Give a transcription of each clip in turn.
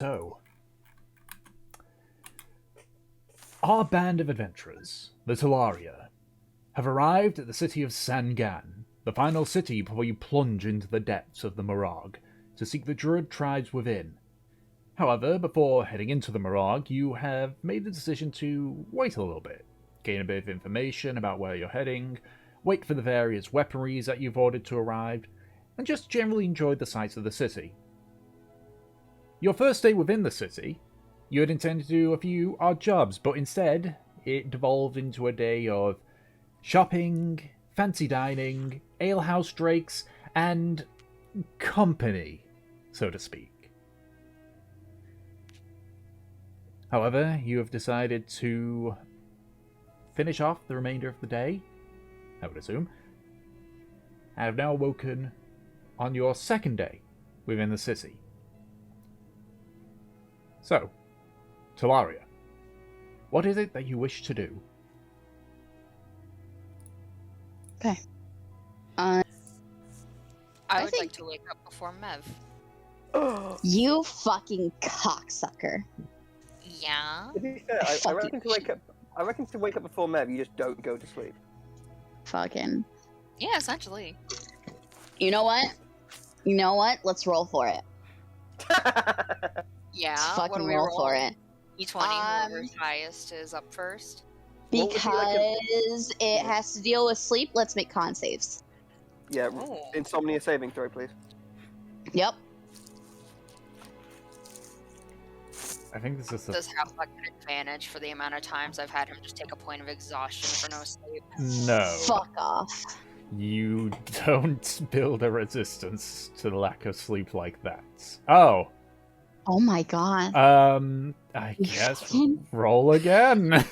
So, our band of adventurers, the Talaria, have arrived at the city of Sangaan, the final city before you plunge into the depths of the Morag to seek the druid tribes within. However, before heading into the Morag, you have made the decision to wait a little bit, gain a bit of information about where you're heading, wait for the various weaponries that you've ordered to arrive, and just generally enjoy the sights of the city. Your first day within the city, you had intended to do a few odd jobs, but instead, it devolved into a day of shopping, fancy dining, alehouse drakes, and company, so to speak. However, you have decided to finish off the remainder of the day, I would assume, and have now awoken on your second day within the city. So, Talaria, what is it that you wish to do? Okay. I would think- like to wake up before Mev. You fucking cocksucker. Yeah. To be fair, I reckon to wake up. I reckon to wake up before Mev, you just don't go to sleep. Fucking. Yeah, essentially. You know what? You know what? Let's roll for it. Yeah. Let's what fucking do we roll for it. E20, whoever's highest is up first. What would you like Because it has to deal with sleep, let's make con saves. Yeah, Oh. insomnia saving throw, please. Yep. I think this is the... Does have like an advantage for the amount of times I've had him just take a point of exhaustion for no sleep. No. Fuck off. You don't build a resistance to the lack of sleep like that. Oh. Oh my god. I You guess fucking- roll again.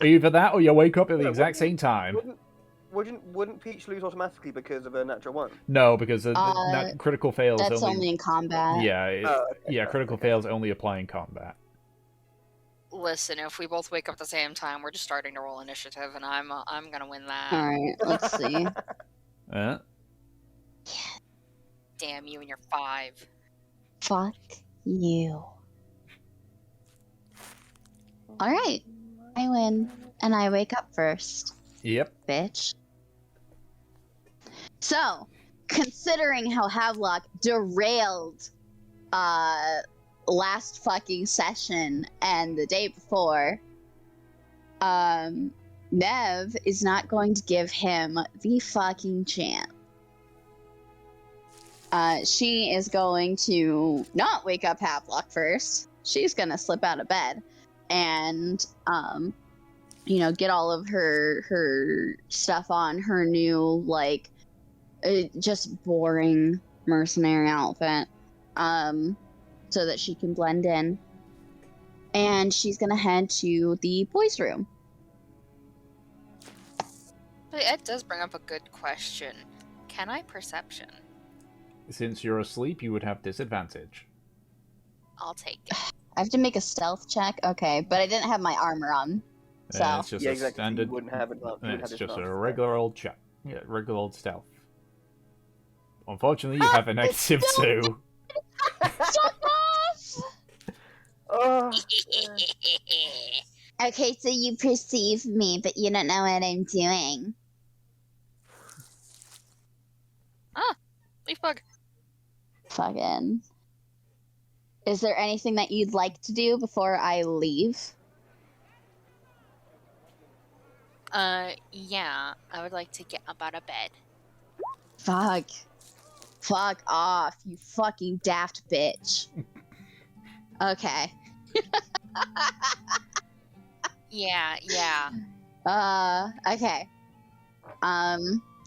Either that or you wake up at the exact same time. Wouldn't Peach lose automatically because of a natural one? No, because critical fails That's only in combat. Yeah, Okay. critical fails only apply in combat. Listen, if we both wake up at the same time, we're just starting to roll initiative, and I'm gonna win that. Alright, let's see. Damn you and your 5. Fuck you. Alright. I win. And I wake up first, Yep. bitch. So, considering how Havelock derailed last fucking session and the day before, Nev is not going to give him the fucking chance. She is going to not wake up Havelock first. She's gonna slip out of bed and, get all of her stuff on, her new, just boring mercenary outfit, so that she can blend in. And she's gonna head to the boys' room. But Ed does bring up a good question. Can I perception? Since you're asleep, you would have disadvantage. I'll take it. I have to make a stealth check? Okay, but I didn't have my armor on. So, It's just Yeah, a exactly. standard. You wouldn't have it. It's just a regular old check. Yeah, regular old stealth. Unfortunately, you have a negative 2. Shut off! Oh, Okay, so you perceive me, but you don't know what I'm doing. Leaf bug. Fucking. Is there anything that you'd like to do before I leave? Yeah. I would like to get up out of bed. Fuck. Fuck off, you fucking daft bitch. Okay. Yeah. Okay.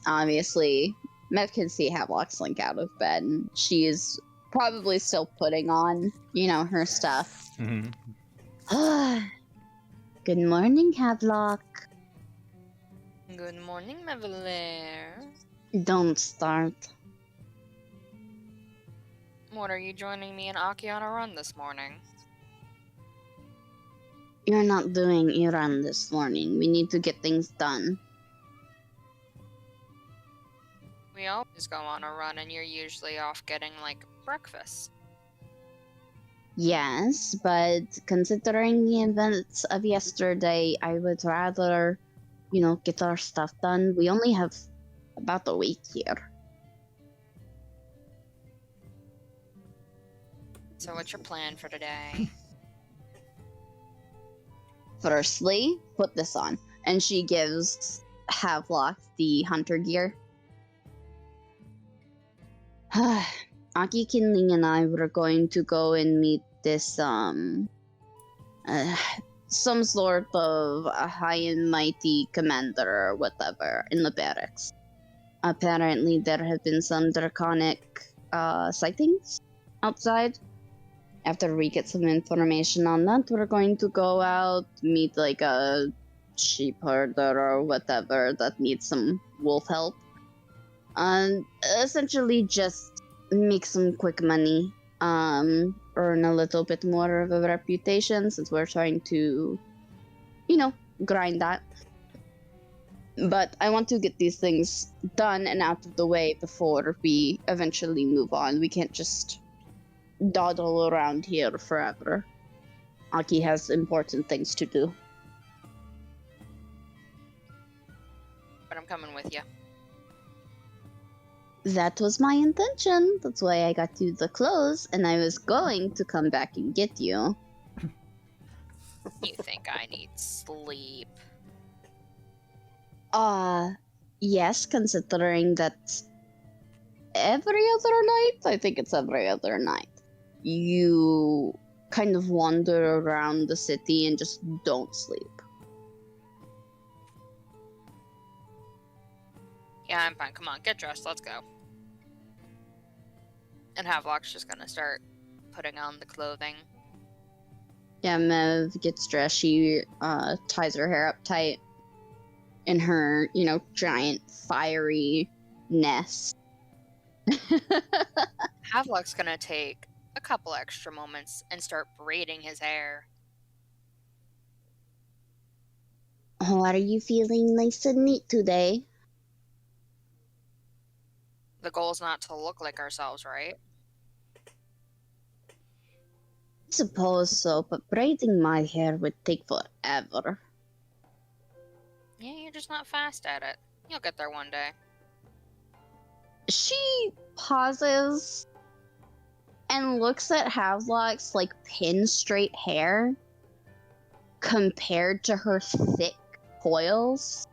Obviously, Mev can see Havelock slink out of bed, and she is probably still putting on, her stuff. Mm-hmm. Good morning, Havelock. Good morning, Mevelair. Don't start. What, are you joining me and Aki on a run this morning? You're not doing a run this morning. We need to get things done. We always go on a run, and you're usually off getting, breakfast. Yes, but considering the events of yesterday, I would rather, get our stuff done. We only have about a week here. So what's your plan for today? Firstly, put this on. And she gives Havelock the hunter gear. Aki, Kinling, and I were going to go and meet this, some sort of a high and mighty commander or whatever in the barracks. Apparently, there have been some draconic sightings outside. After we get some information on that, we're going to go out, meet like a sheep herder or whatever that needs some wolf help. And essentially just make some quick money. Earn a little bit more of a reputation since we're trying to, grind that. But I want to get these things done and out of the way before we eventually move on. We can't just dawdle around here forever. Aki has important things to do. But I'm coming with you. That was my intention. That's why I got you the clothes, and I was going to come back and get you. You think I need sleep? Yes, considering that every other night, I think it's every other night, you kind of wander around the city and just don't sleep. Yeah, I'm fine. Come on, get dressed. Let's go. And Havelock's just gonna start putting on the clothing. Yeah, Mev gets dressed. She ties her hair up tight in her, giant fiery nest. Havelock's gonna take a couple extra moments and start braiding his hair. Oh, are you feeling nice and neat today? The goal's not to look like ourselves, right? I suppose so, but braiding my hair would take forever. Yeah, you're just not fast at it. You'll get there one day. She pauses and looks at Havelock's pin straight hair compared to her thick coils.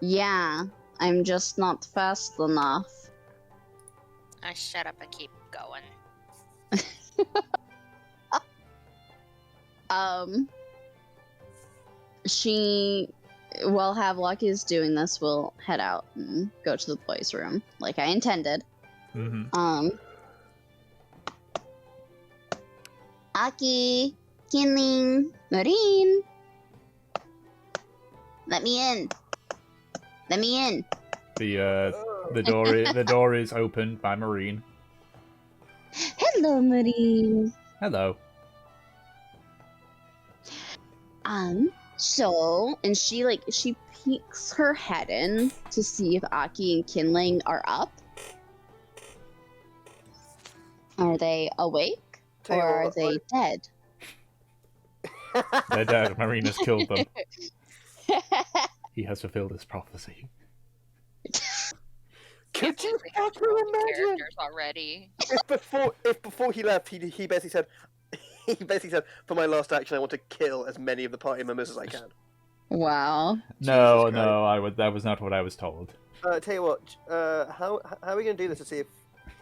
Yeah, I'm just not fast enough. I shut up and keep going. While Havelock is doing this, we'll head out and go to the boys' room, like I intended. Mm-hmm. Aki, Kinling, Marine, let me in. Let me in. The door is opened by Marine. Hello, Marine. Hello. And she peeks her head in to see if Aki and Kinling are up. Are they awake? Tell you Or are what, they dead? They're dead. Marine has killed them. He has fulfilled his prophecy. Could you We have fucking imagine? characters already. If before he left, he basically said, for my last action, I want to kill as many of the party members as I can. Wow. No, Jesus no, that was not what I was told. Tell you what, how are we gonna do this to see if?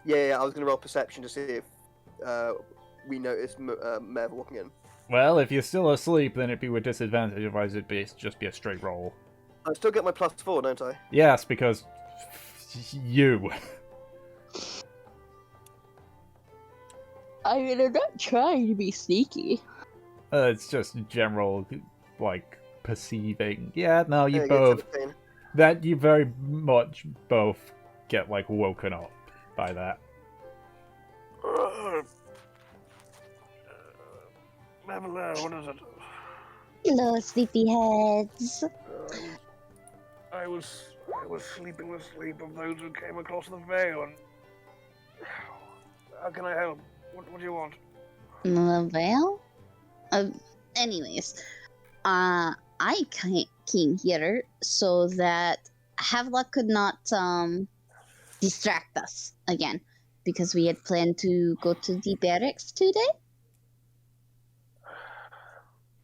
Yeah, I was gonna roll perception to see if we noticed Mev walking in. Well, if you're still asleep, then it'd be with disadvantage. Otherwise, just be a straight roll. I still get my +4, don't I? Yes, because you. I mean, I'm not trying to be sneaky. It's just general, perceiving. Yeah, no, you I get both. 17. That you very much both get woken up by that. Hello, what is it? Hello, sleepyheads. I was sleeping the sleep of those who came across the veil, and how can I help? What do you want? Well, anyways, I came here so that Havelock could not distract us again, because we had planned to go to the barracks today.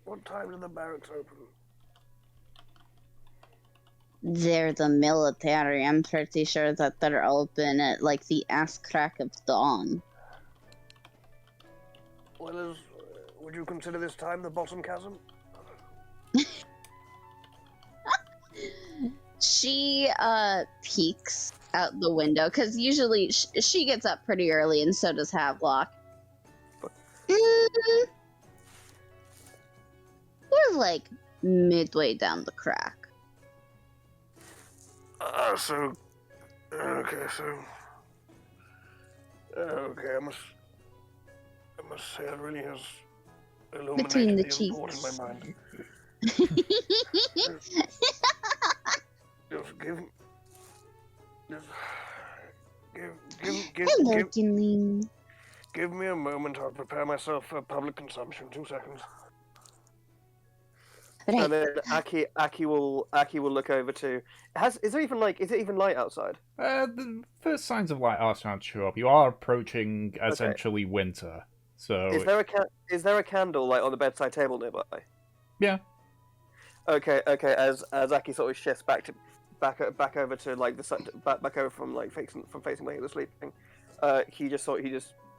What time do the barracks open? They're the military. I'm pretty sure that they're open at like the ass crack of dawn. Well, would you consider this time the bottom chasm? She peeks out the window because usually she gets up pretty early, and so does Havelock. We're like midway down the crack. Okay, I must say that really has Between illuminated the the import in my cheeks. mind. Just Hello, Ginling. give me a moment. I'll prepare myself for public consumption. 2 seconds. Right. And then Aki will look over to. Is it even light outside? The first signs of light are starting to show up. You are approaching essentially winter, so Is there a candle like on the bedside table nearby? yeah. Okay. As Aki sort of shifts back over to like the sun, back over from facing where he was sleeping, he just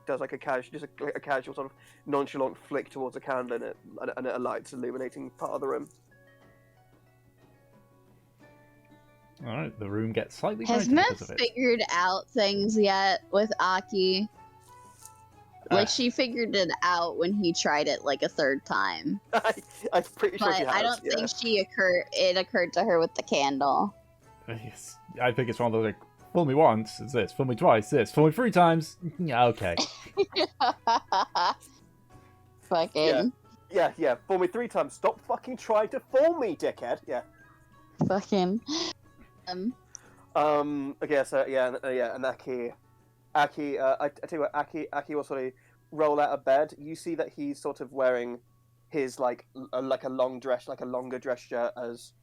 does like a casual sort of nonchalant flick towards a candle, and it lights, illuminating part of the room. All right, the room gets slightly Has brighter Mev because of it. figured out things yet with Aki? Like, she figured it out when he tried it like a third time. I'm pretty sure But she has. I don't think it occurred to her with the candle. Yes, I think it's one of those like, fool me once, it's this. Fool me twice, this. Fool me 3 times, yeah, okay. Fucking. Yeah. Fool me 3 times. Stop fucking trying to fool me, dickhead. Yeah. Fucking. Okay. So and Aki. I tell you what, Aki will sort of roll out of bed. You see that he's sort of wearing his like a longer dress shirt as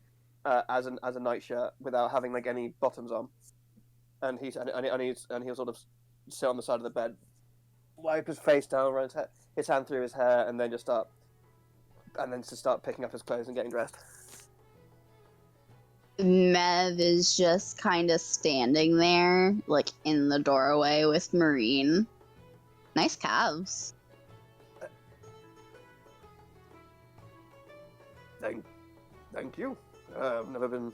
a night shirt without having like any bottoms on, and he'll sort of sit on the side of the bed, wipe his face down, run his hand through his hair, and then just start picking up his clothes and getting dressed. Mev is just kind of standing there, like in the doorway with Marine. Nice calves. Thank you. I've never been.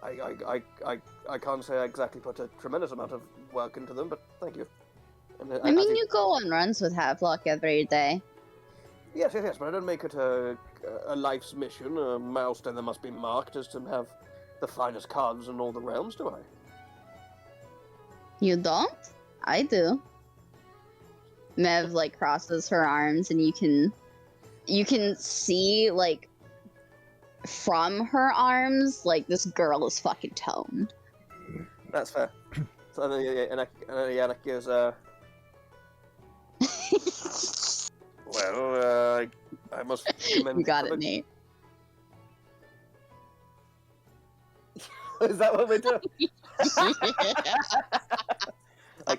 I can't say I exactly put a tremendous amount of work into them, but thank you. And, I mean, you go on runs with Havelock every day. Yes, but I don't make it a life's mission, a milestone that must be marked as to have the finest calves in all the realms, do I? You don't? I do. Mev like crosses her arms, and you can see like from her arms, like this girl is fucking toned. That's fair. So then, Yannick gives well, I must commend. You got it, Nate. Is that what we're doing? I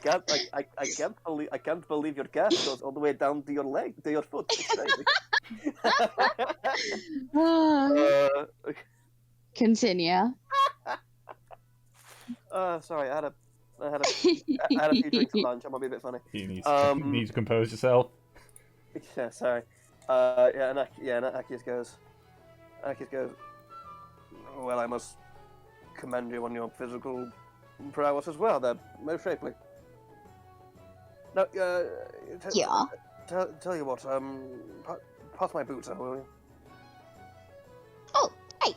can't believe your calf goes all the way down to your leg, to your foot. It's crazy. Continue. Sorry, I had a few drinks at lunch. I might be a bit funny. You need to compose yourself. Yeah, sorry. And Aki goes. Well, I must commend you on your physical prowess as well. They're most shapely. Now, Yeah. Tell you what. Pass my boots out, will you? Oh, hey.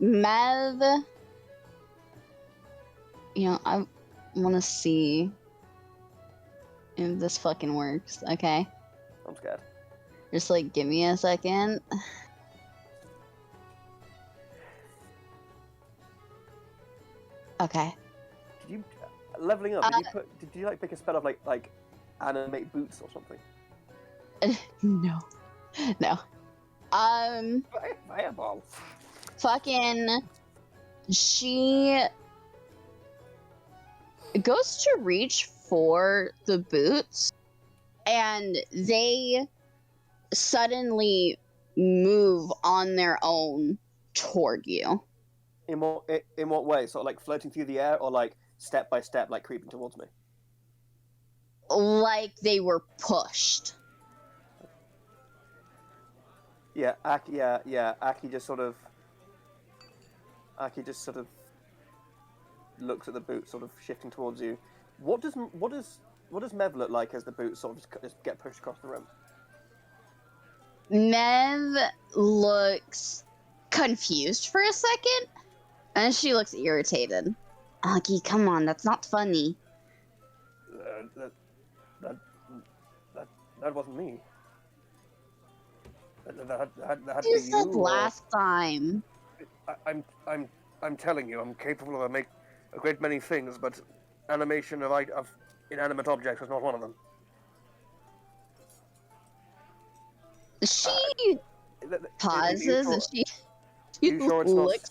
Mev. You know, I want to see if this fucking works. Okay. I'm scared. Just like give me a second. Okay. Did you leveling up? Did you like pick a spell of like animate boots or something? No. No. Fireball. Fucking. She goes to reach for the boots, and they suddenly move on their own toward you. In what way? Sort of like floating through the air, or like step by step, like creeping towards me? Like they were pushed. Yeah, Aki just sort of looks at the boot, sort of shifting towards you. What does Mev look like as the boot sort of just get pushed across the room? Mev looks confused for a second, and she looks irritated. Aki, come on, that's not funny. That wasn't me. That had to You be said you. last time. I'm telling you, I'm capable of a great many things, but animation of inanimate objects is not one of them. She pauses and she Are you sure it's not? looks.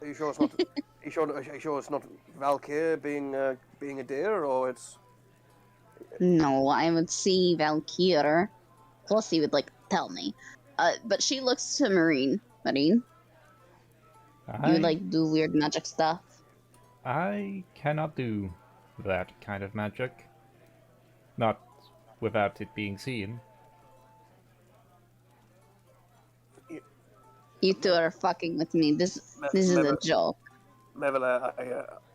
Are you sure it's not? Are you sure it's not Valkyr being a deer, or it's? No, I would see Valkyr. Plus, he would tell me. But she looks to Marine. Marine, you do weird magic stuff. I cannot do that kind of magic. Not without it being seen. You two are fucking with me. This is a joke. Mevela,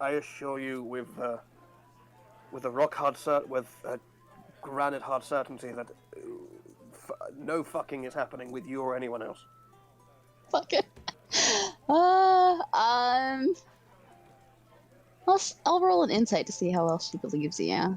I assure you, with a rock hard with a granite hard certainty that no fucking is happening with you or anyone else. Fuck it. I'll roll an insight to see how else she believes you. Yeah.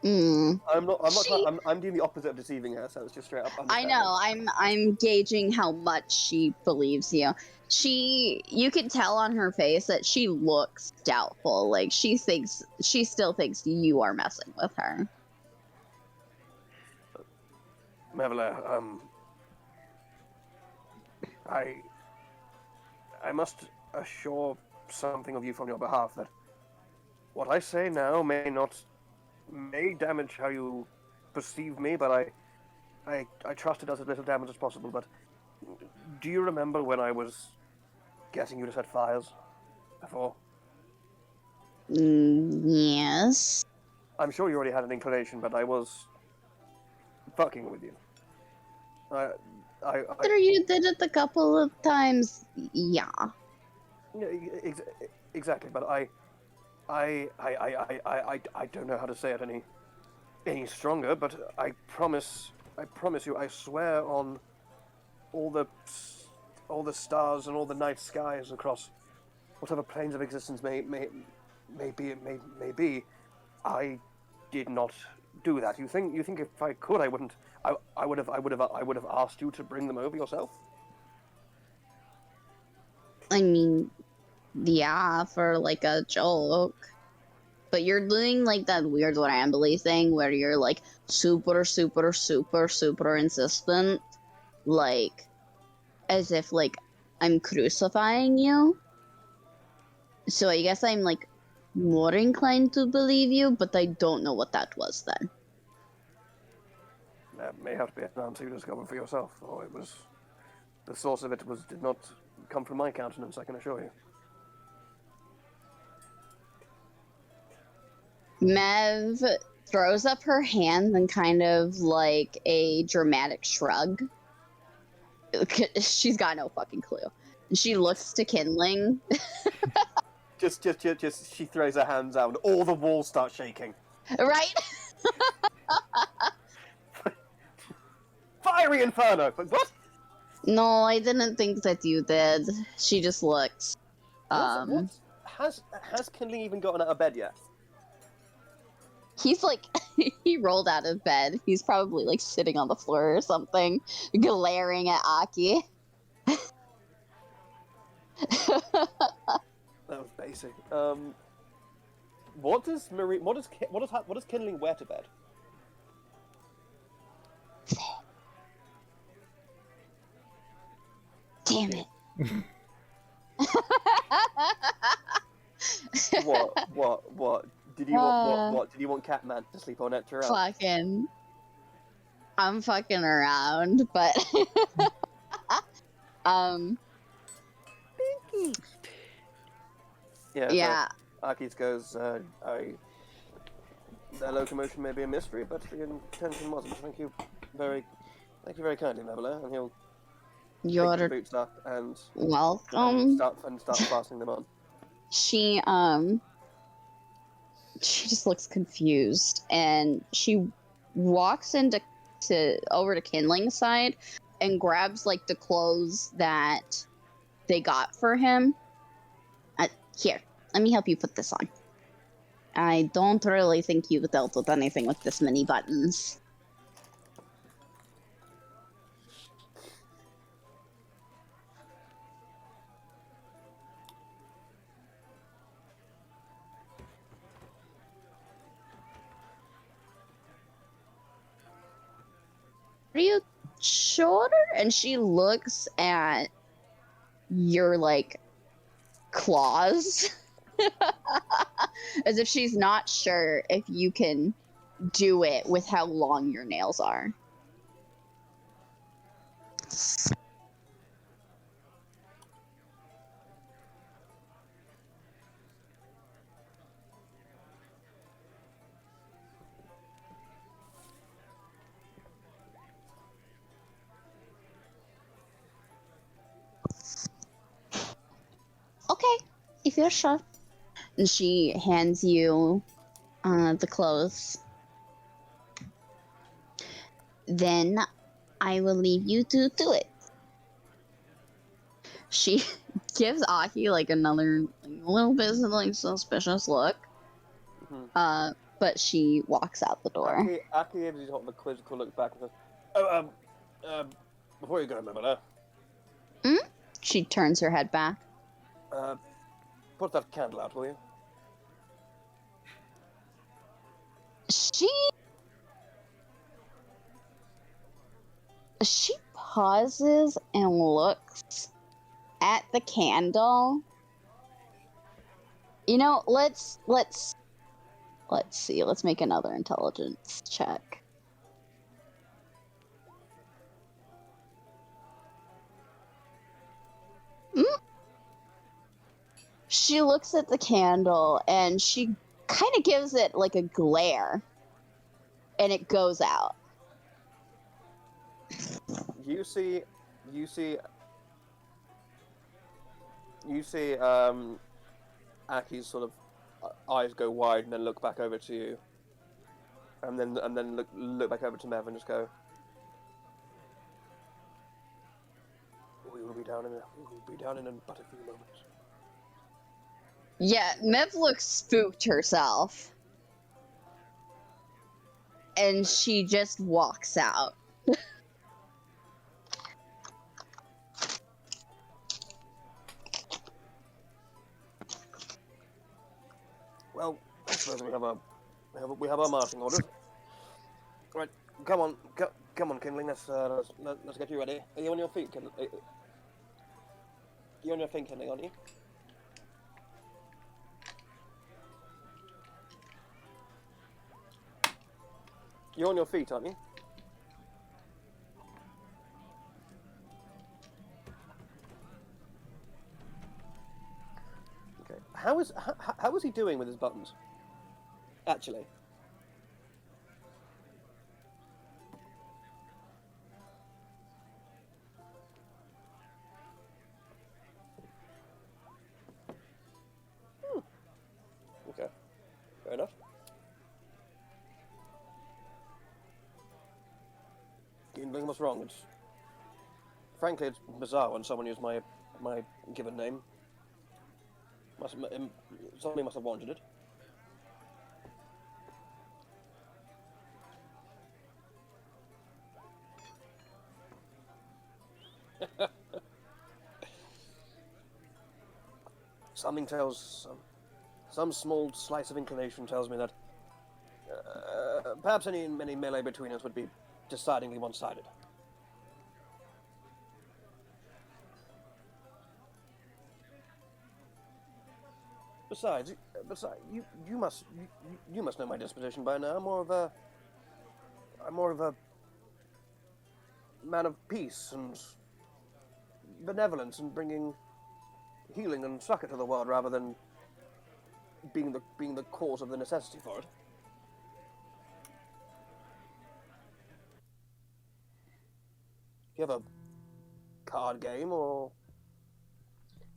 I'm doing the opposite of deceiving her, so it's just straight up. I know. I'm gauging how much she believes you. You can tell on her face that she looks doubtful. Like she still thinks you are messing with her. Mevela, I must assure something of you from your behalf that what I say now may damage how you perceive me, but I trust it does as little damage as possible. But do you remember when I was getting you to set fires before? Yes. I'm sure you already had an inclination, but I was fucking with you. After you did it a couple of times, yeah. Exactly, but I don't know how to say it any stronger, but I promise you, I swear on all the stars and all the night skies across whatever planes of existence may be, I did not do that. You think if I could, I would have asked you to bring them over yourself? I mean, yeah, for a joke. But you're doing that weird rambly thing where you're super, super, super, super insistent. As if I'm crucifying you. So I guess I'm more inclined to believe you, but I don't know what that was then. That may have to be an answer you discovered for yourself, or the source of it did not come from my countenance, I can assure you. Mev throws up her hand and kind of a dramatic shrug. She's got no fucking clue. She looks to Kindling. Just, she throws her hands out and all the walls start shaking. Right? Fiery inferno! What? No, I didn't think that you did. She just looks. What? Has Kindling even gotten out of bed yet? He's he rolled out of bed. He's probably sitting on the floor or something, glaring at Aki. That was basic. What does Marie? What does kindling wear to bed? Damn it. What? Did you want what? Did you want Catman to sleep on it throughout? Fucking. I'm fucking around, but. Yeah. Yeah. So Akis goes. Their locomotion may be a mystery, but the intention wasn't. Thank you very kindly, Mabula. And he'll pick the You're boots up and welcome. start fastening them on. She just looks confused, and she walks over to Kindling's side and grabs like the clothes that they got for him. Here, let me help you put this on. I don't really think you've dealt with anything with this many buttons. Are you shorter? And she looks at your like claws as if she's not sure if you can do it with how long your nails are. Okay, if you're sure. And she hands you the clothes. Then I will leave you to do it. She gives Aki like another little bit of like suspicious look. Mm-hmm. But she walks out the door. Aki gives you sort of a quizzical look back and says, "Oh, before you go, Mabula, She turns her head back. put that candle out, will you?" She pauses and looks at the candle. You know, let's see. Let's make another intelligence check. She looks at the candle and she kind of gives it like a glare, and it goes out. You see, Aki's sort of eyes go wide and then look back over to you, and then look back over to Mev and just go, "We will be down in but a few moments." Yeah, Mev looks spooked herself. And she just walks out. Well, I suppose we have our marching orders. Right, come on, Kindling. Let's get you ready. Are you on your feet, Kindling? You're on your feet, Kindling, aren't you? You're on your feet, aren't you? Okay. How is he doing with his buttons? Actually. Okay. Fair enough. Kindling, what's wrong? Frankly, it's bizarre when someone used my given name. Somebody must have wanted it. some small slice of inclination tells me that perhaps any melee between us would be decidedly one-sided. Besides, you must know my disposition by now. I'm more of a man of peace and benevolence and bringing healing and succor to the world rather than being the cause of the necessity for it. Do you have a card game or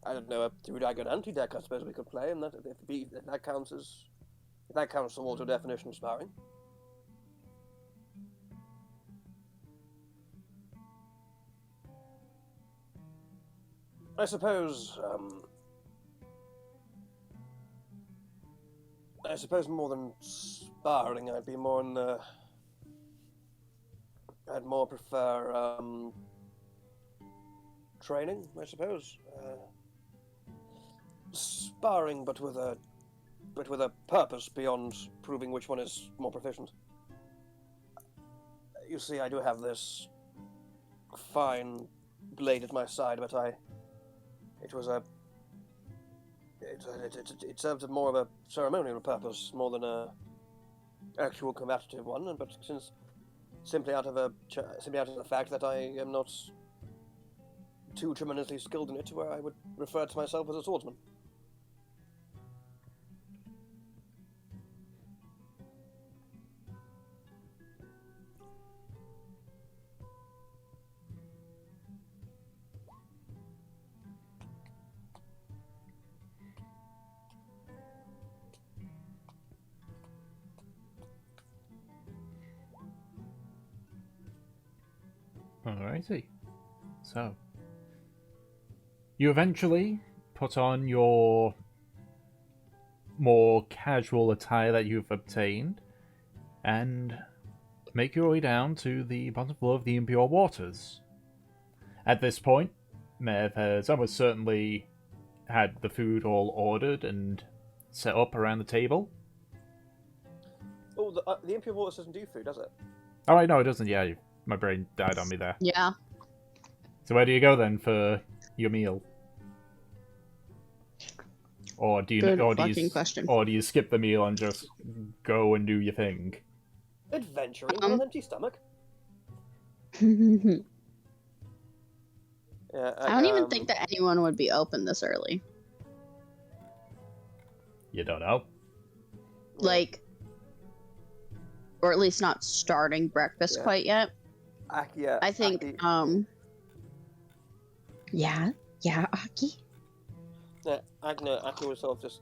I don't know, a three-daggered anti-deck I suppose we could play, and if that counts towards your definition of sparring. I suppose more than sparring, I'd more prefer training, I suppose. Sparring, but with a purpose beyond proving which one is more proficient. You see, I do have this fine blade at my side, but it served more of a ceremonial purpose more than a actual combative one. But since simply out of the fact that I am not too tremendously skilled in it, where I would refer to myself as a swordsman. Alrighty. So, you eventually put on your more casual attire that you've obtained and make your way down to the bottom floor of the Impure Waters. At this point, Mev has almost certainly had the food all ordered and set up around the table. Oh, the Impure Waters doesn't do food, does it? Oh, wait, no, it doesn't. Yeah, my brain died on me there. Yeah. So where do you go then for your meal? Or do you question. Or do you skip the meal and just go and do your thing? Adventuring on an empty stomach. I Yeah, don't even think that anyone would be open this early. You don't know. Like, or at least not starting breakfast Yeah. quite yet. Yeah, I think, yeah, Aki. Yeah, Aki would sort of just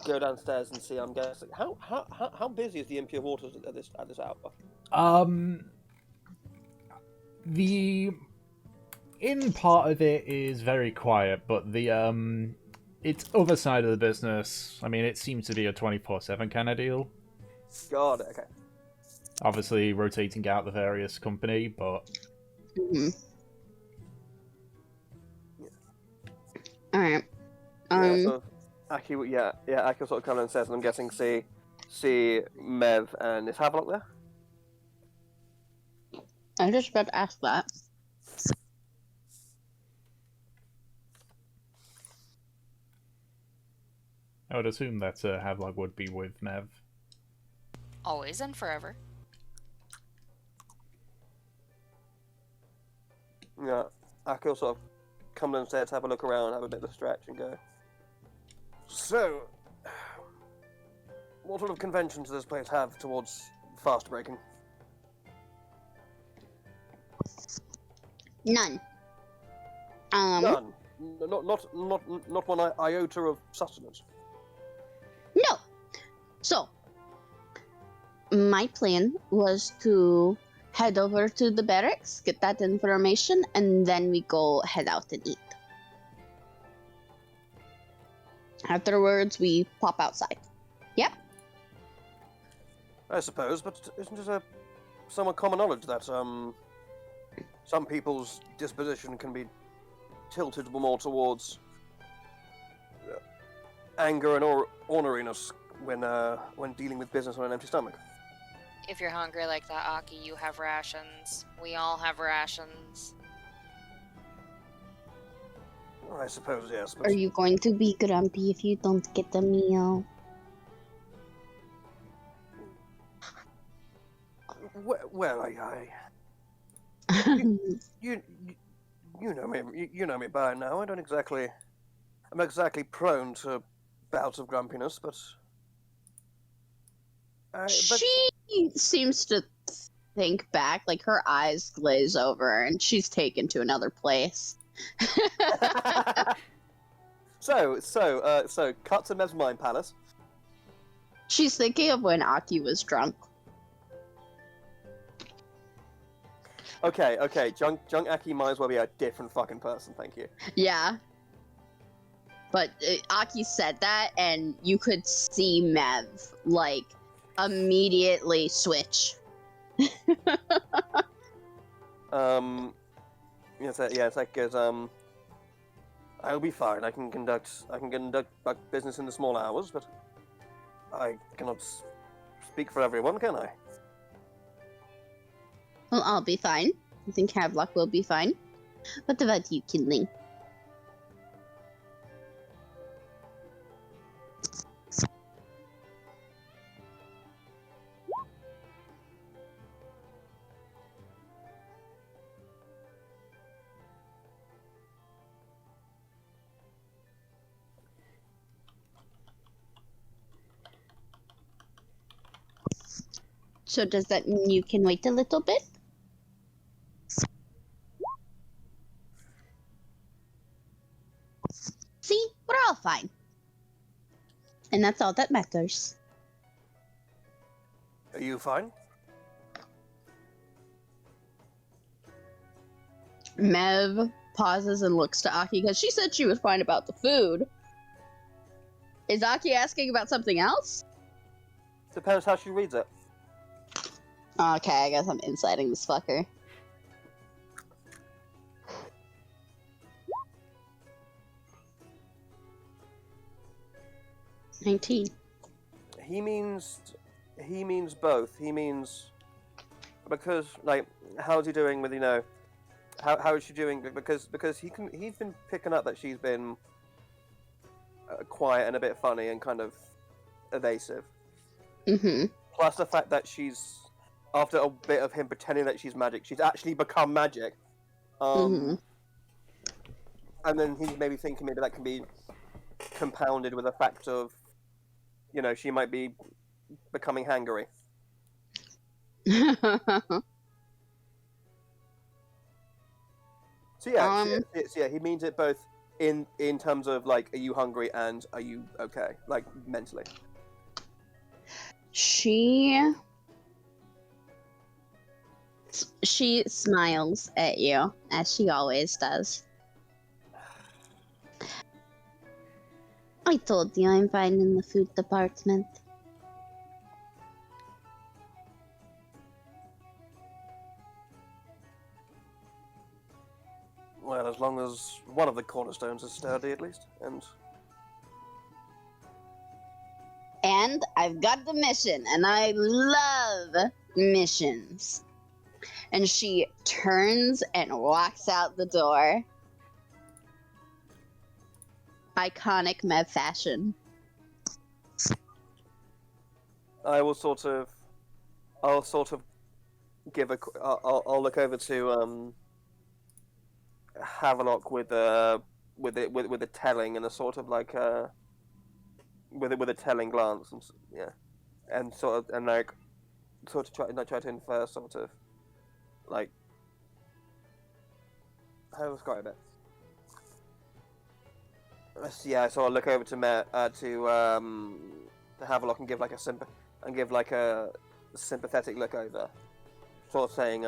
go downstairs and see. I'm guessing how busy is the Impure Waters at this hour? The in part of it is very quiet, but the its other side of the business, I mean, it seems to be a 24/7 kind of deal. God, okay. Obviously, rotating out the various company, but Mm-hmm. All right. Yeah, so Aki, Aki will sort of come and says, and I'm guessing see Mev and is Havelock there? I was just about to ask that. I would assume that Havelock would be with Mev. Always and forever. Yeah, Aki will sort of come downstairs, have a look around, have a bit of a stretch, and go. So, what sort of conventions does this place have towards fast breaking? None. None. Not one iota of sustenance. No. So, my plan was to head over to the barracks, get that information, and then we go head out and eat. Afterwards, we pop outside. Yep. I suppose, but isn't it a somewhat common knowledge that some people's disposition can be tilted more towards anger and orneriness when dealing with business on an empty stomach. If you're hungry like that, Aki, you have rations. We all have rations. Well, I suppose yes, but Are you going to be grumpy if you don't get the meal? well, you know me. You know me by now. I'm exactly prone to bouts of grumpiness, but She seems to think back, like her eyes glaze over, and she's taken to another place. So, cut to Mev's mind palace. She's thinking of when Aki was drunk. Okay, Junk Aki might as well be a different fucking person, thank you. Yeah. But Aki said that, and you could see Mev, like, immediately switch. It's like I'll be fine. I can conduct business in the small hours, but I cannot speak for everyone, can I? Well, I'll be fine. I think Havelock will be fine. What about you, Kindling? So does that mean you can wait a little bit? See? We're all fine. And that's all that matters. are you fine? Mev pauses and looks to Aki because she said she was fine about the food. Is Aki asking about something else? Depends how she reads it. Okay, I guess I'm inciting this fucker. $19. He means both. He means because like how's he doing with how is she doing because he's been picking up that she's been quiet and a bit funny and kind of evasive. Mm-hmm. Plus the fact that she's after a bit of him pretending that she's magic, she's actually become magic. And then he's maybe thinking maybe that can be compounded with the fact of she might be becoming hangry. So yeah, he means it both in terms of like, are you hungry and are you okay, like mentally. She smiles at you, as she always does. I told you I'm fine in the food department. Well, as long as one of the cornerstones is sturdy, at least, And I've got the mission, and I love missions. And she turns and walks out the door. Iconic Mev fashion. I'll sort of give a. I'll look over to Havelock with a telling and a sort of like with a telling glance and sort of try to infer sort of like how to describe it. Yeah, so I'll look over to Havelock and give like a sympathetic look over, sort of saying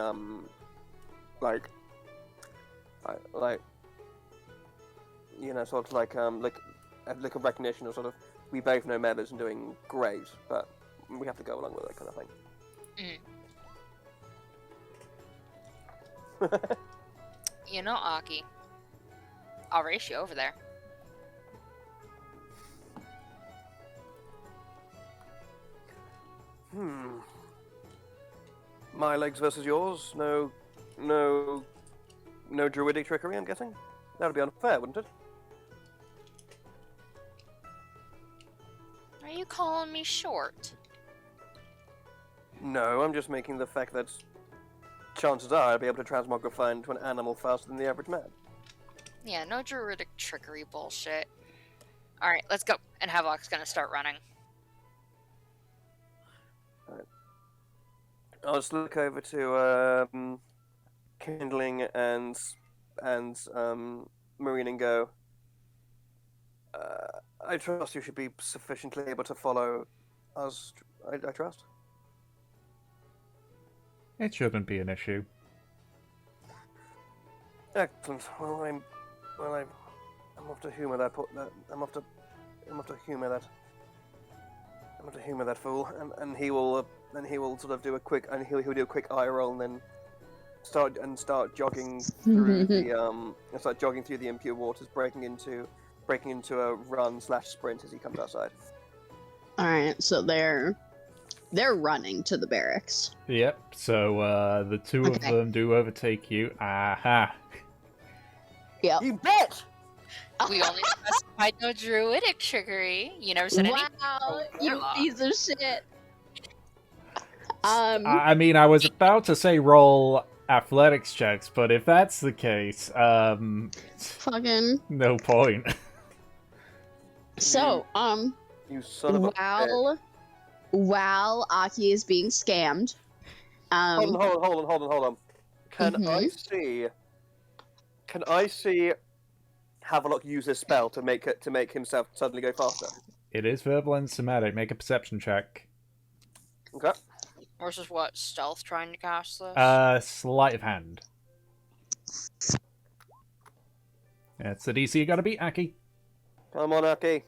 like sort of like a look of recognition, or sort of we both know Meb isn't doing great, but we have to go along with it, kind of thing. Aki, I'll race you over there. My legs versus yours? No druidic trickery, I'm guessing? That would be unfair, wouldn't it? Are you calling me short? No, I'm just making the fact that chances are I'll be able to transmogrify into an animal faster than the average man. Yeah, no druidic trickery bullshit. Alright, let's go. And Havelock's gonna start running. I'll just look over to Kindling and Marine and go. I trust you should be sufficiently able to follow us. I trust. It shouldn't be an issue. Excellent. I'm off to humor that. I'm off to humor that fool, and he will sort of do a quick, and he'll do a quick eye roll, and then start jogging through the impure waters, breaking into a run/sprint as he comes outside. All right, so they're running to the barracks. Yep, so the two of them do overtake you. Aha. Yep. You bet. We only specified no druidic trickery. You never said anything. Wow, you piece of shit. I mean, I was about to say roll athletics checks, but if that's the case, fucking no point. So, you son of a bitch. while Aki is being scammed, Hold on. Can I see Havelock use his spell to make himself suddenly go faster? It is verbal and somatic. Make a perception check. Okay. Versus what? Stealth trying to cast this? Sleight of hand. It's the DC you gotta beat, Aki. Come on, Aki.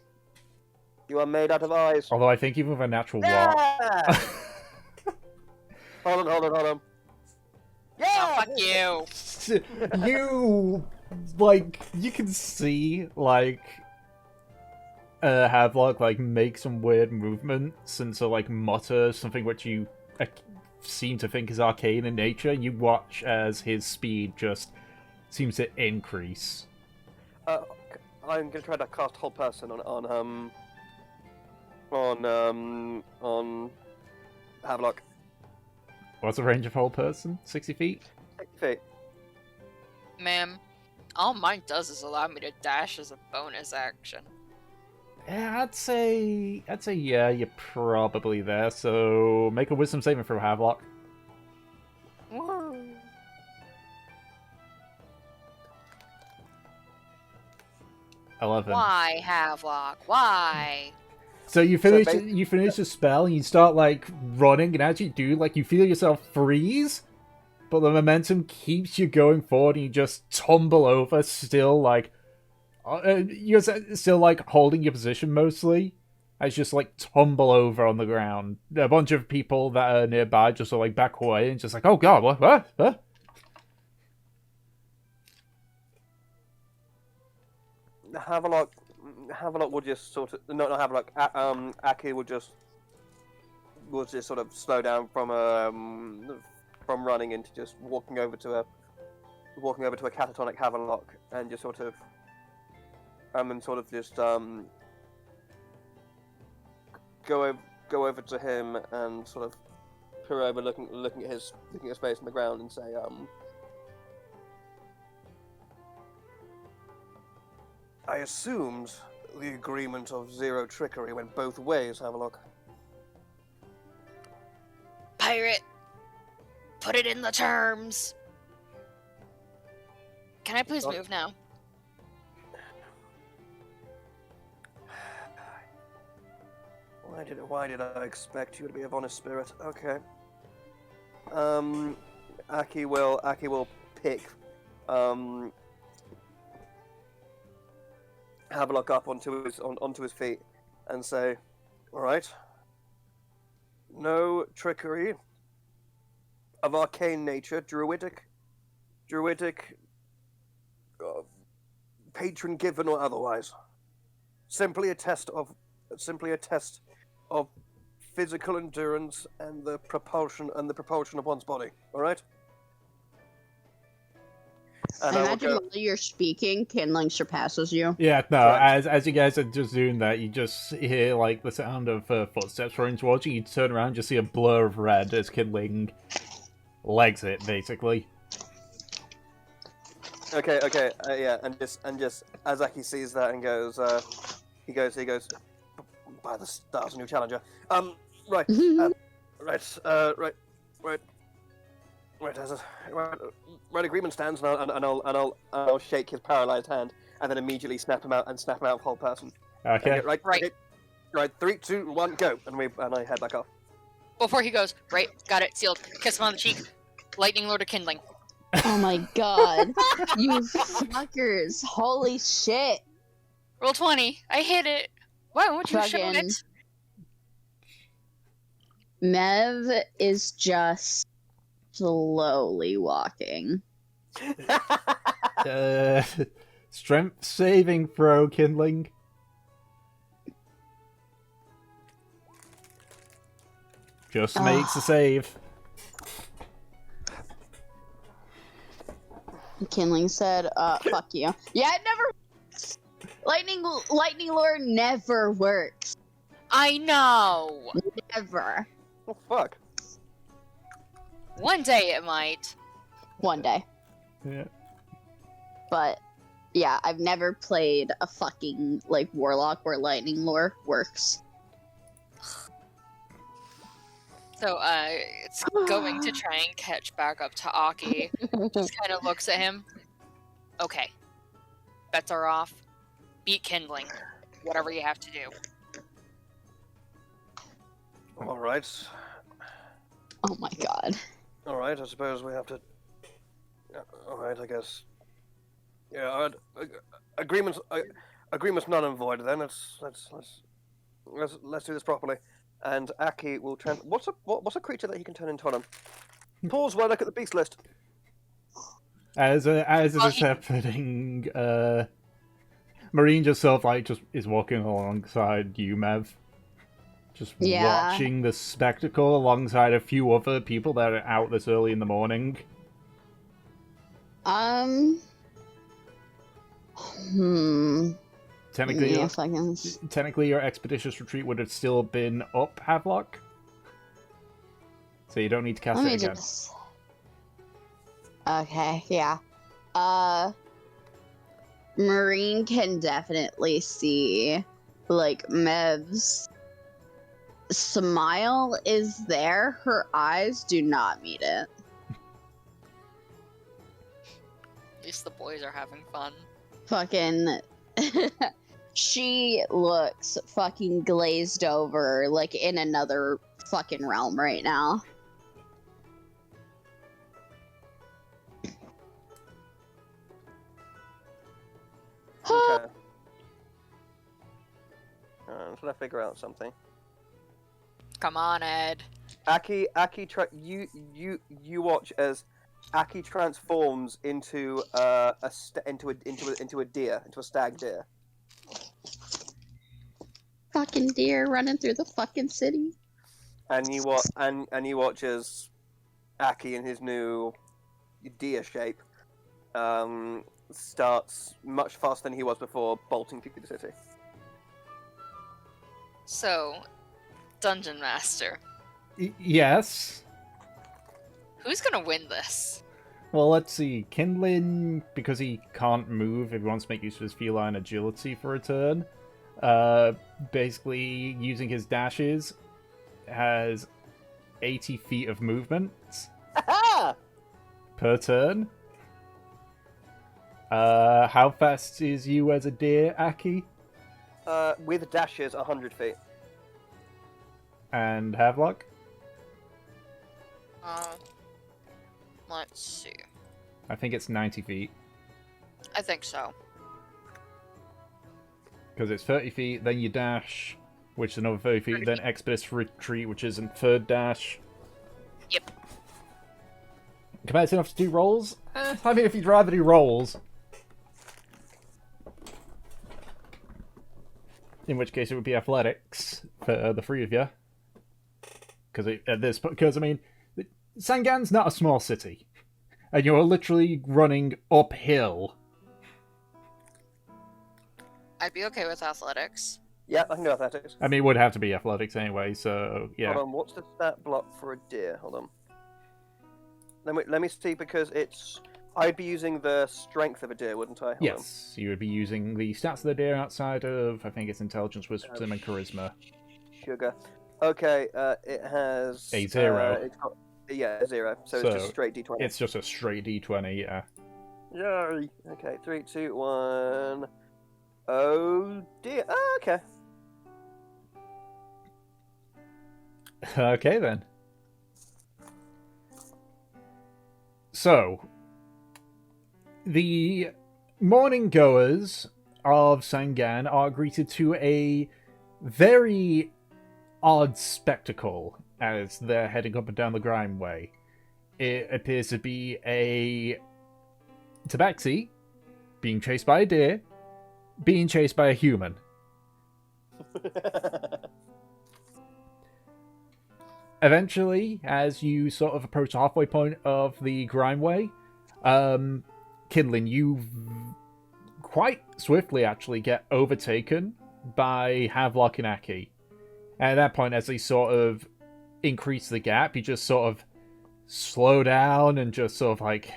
You are made out of eyes. Although I think even with a natural one. Yeah! Hold on. Yeah! Oh, fuck you! You, like, you can see, like, Havelock, like, make some weird movements and so, like, mutter something which you seem to think is arcane in nature. You watch as his speed just seems to increase. I'm gonna try to cast Hold Person on Havelock. What's the range of whole person? 60 feet? 60 feet. Ma'am, all mine does is allow me to dash as a bonus action. Yeah, I'd say yeah, you're probably there. So make a wisdom saving throw, Havelock. Woo. 11. Why, Havelock? Why? So you finish the spell and you start like running, and as you do, like you feel yourself freeze, but the momentum keeps you going forward, and you just tumble over, still like you're still like holding your position mostly. As just like tumble over on the ground. A bunch of people that are nearby just sort of like back away and just like, oh god, what? Havelock would just sort of not Havelock. Aki would just sort of slow down from running into just walking over to a catatonic Havelock and just sort of just go over to him and sort of peer over, looking at his face on the ground and say, I assumed the agreement of zero trickery went both ways, Havelock. Pirate, put it in the terms. Can I please move now? Why did I expect you to be of honest spirit? Okay. Aki will pick Havelock up onto his feet and say, "All right. No trickery of arcane nature, druidic, patron given or otherwise. Simply a test of physical endurance and the propulsion of one's body. All right. And I will Imagine go. while you're speaking, kindling surpasses you. Yeah, no, Correct. as you guys are just doing that, you just hear, like, the sound of footsteps running towards you. You turn around, you see a blur of red as Kindling legs it, basically. Okay, yeah, and just Azaki sees that and goes, he goes, by the stars, new challenger. Right, right. Agreement stands, and I'll shake his paralyzed hand, and then immediately snap him out of whole person. Okay. Right. Right. Okay. Right. 3, 2, 1, go, and I head back off. Before he goes, right, got it, sealed. Kiss him on the cheek. Lightning Lord of Kindling. Oh my god. You fuckers. Holy shit. Roll 20. I hit it. Why won't you show Fucking- it? Mev is just slowly walking. Strength saving throw, Kindling. Just makes a save. Kindling said, fuck you. Yeah, it never works. Lightning Lord never works. I know. Never. Oh fuck. One day it might. One day. Yeah. But yeah, I've never played a fucking like warlock where lightning lore works. So, it's going to try and catch back up to Aki. Just kind of looks at him. Okay. Bets are off. Beat Kindling. Whatever you have to do. All right. Oh my god. All right. I suppose we have to. All right. I guess. Yeah. All right. Agreements null and void. Then let's do this properly. And Aki will turn. What's a creature that he can turn into on him? Pause while I look at the beast list. As it is happening, Marine just sort of like just is walking alongside you, Mev. Just Yeah. watching the spectacle alongside a few other people that are out this early in the morning. Technically, Yeah, fucking. technically your expeditious retreat would have still been up Havelock. So you don't need to cast Let it me again. just. Okay, yeah. Marine can definitely see, like, Mev's smile is there. Her eyes do not meet it. At least the boys are having fun. Fucking. She looks fucking glazed over, like in another fucking realm right now. Okay. I'm trying to figure out something. Come on, Ed. Aki, you watch as Aki transforms into a deer, into a stag deer. Fucking deer running through the fucking city. And you watch as Aki in his new deer shape starts much faster than he was before, bolting through the city. So, Dungeon Master. Yes. Who's gonna win this? Well, let's see. Kindling, because he can't move, if he wants to make use of his feline agility for a turn, basically using his dashes, has 80 feet of movement per turn. How fast is you as a deer, Aki? With dashes, 100 feet. And Havelock? Let's see. I think it's 90 feet. I think so. Because it's 30 feet, then you dash, which is another 30 feet, then expeditious retreat, which isn't third dash. Yep. Compared enough to do rolls? I mean, if you'd rather do rolls. In which case it would be athletics for the three of you. Because I mean, Sangaan's not a small city, and you're literally running uphill. I'd be okay with athletics. Yeah, I can do athletics. I mean, it would have to be athletics anyway. So yeah. Hold on, what's the stat block for a deer? Hold on. Let me see, because I'd be using the strength of a deer, wouldn't I? Hold Yes, you would be using the stats of the deer outside of, I think it's intelligence, wisdom, Oh, and charisma. on. Sugar. Okay, it has A 0. It's got, yeah, a 0. So it's just straight D20. It's just a straight D20, yeah. Yay! Okay, 3, 2, 1. Oh dear. Oh, okay. Okay then. So, the morning goers of Sangaan are greeted to a very odd spectacle as they're heading up and down the Grimeway. It appears to be a tabaxi being chased by a deer, being chased by a human. Eventually, as you sort of approach the halfway point of the Grimeway, Kindlin, you quite swiftly actually get overtaken by Havelock and Aki. And at that point, as they sort of increase the gap, you just sort of slow down and just sort of like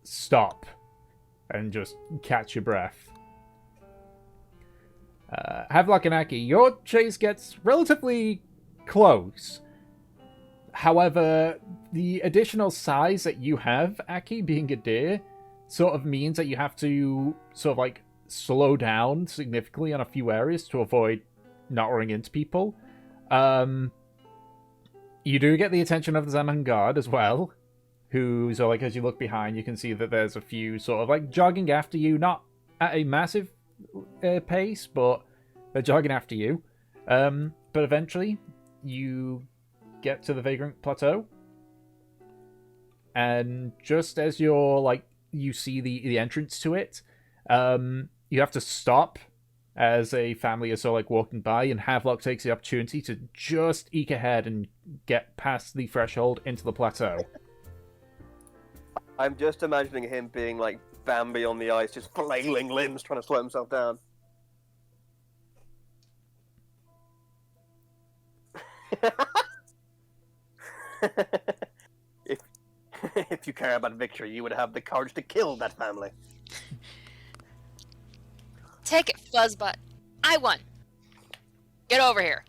stop and just catch your breath. Havelock and Aki, your chase gets relatively close. However, the additional size that you have, Aki, being a deer, sort of means that you have to sort of like slow down significantly on a few areas to avoid not running into people. You do get the attention of the Zaman guard as well, who, so like as you look behind, you can see that there's a few sort of like jogging after you, not at a massive pace, but they're jogging after you. But eventually, you get to the Vagrant Plateau, and just as you're like, you see the entrance to it, you have to stop as a family is sort of like walking by, and Havelock takes the opportunity to just eke ahead and get past the threshold into the plateau. I'm just imagining him being like Bambi on the ice, just flailing limbs, trying to slow himself down. if you care about victory, you would have the courage to kill that family. Take it, Fuzzbutt. I won. Get over here.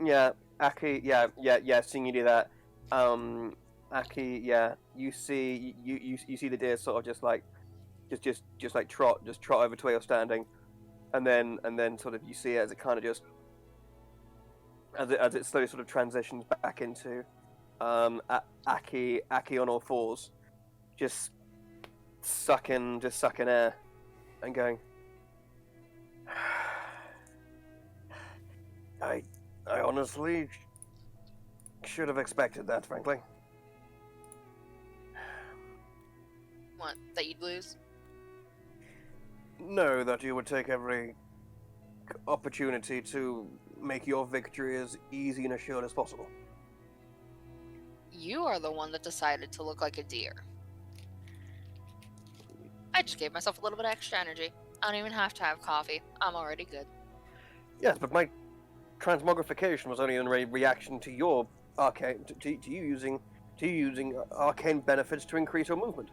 Yeah, Aki. Yeah. Seeing you do that, Aki. Yeah, you see the deer sort of just like trot over to where you're standing, and then sort of you see it as it kind of just as it slowly sort of transitions back into Aki on all fours, just sucking air and going, I honestly should have expected that, frankly. What, that you'd lose? No, that you would take every opportunity to make your victory as easy and assured as possible. You are the one that decided to look like a deer. I just gave myself a little bit of extra energy. I don't even have to have coffee. I'm already good. Yes, but my transmogrification was only in reaction to your arcane, to you using arcane benefits to increase your movement.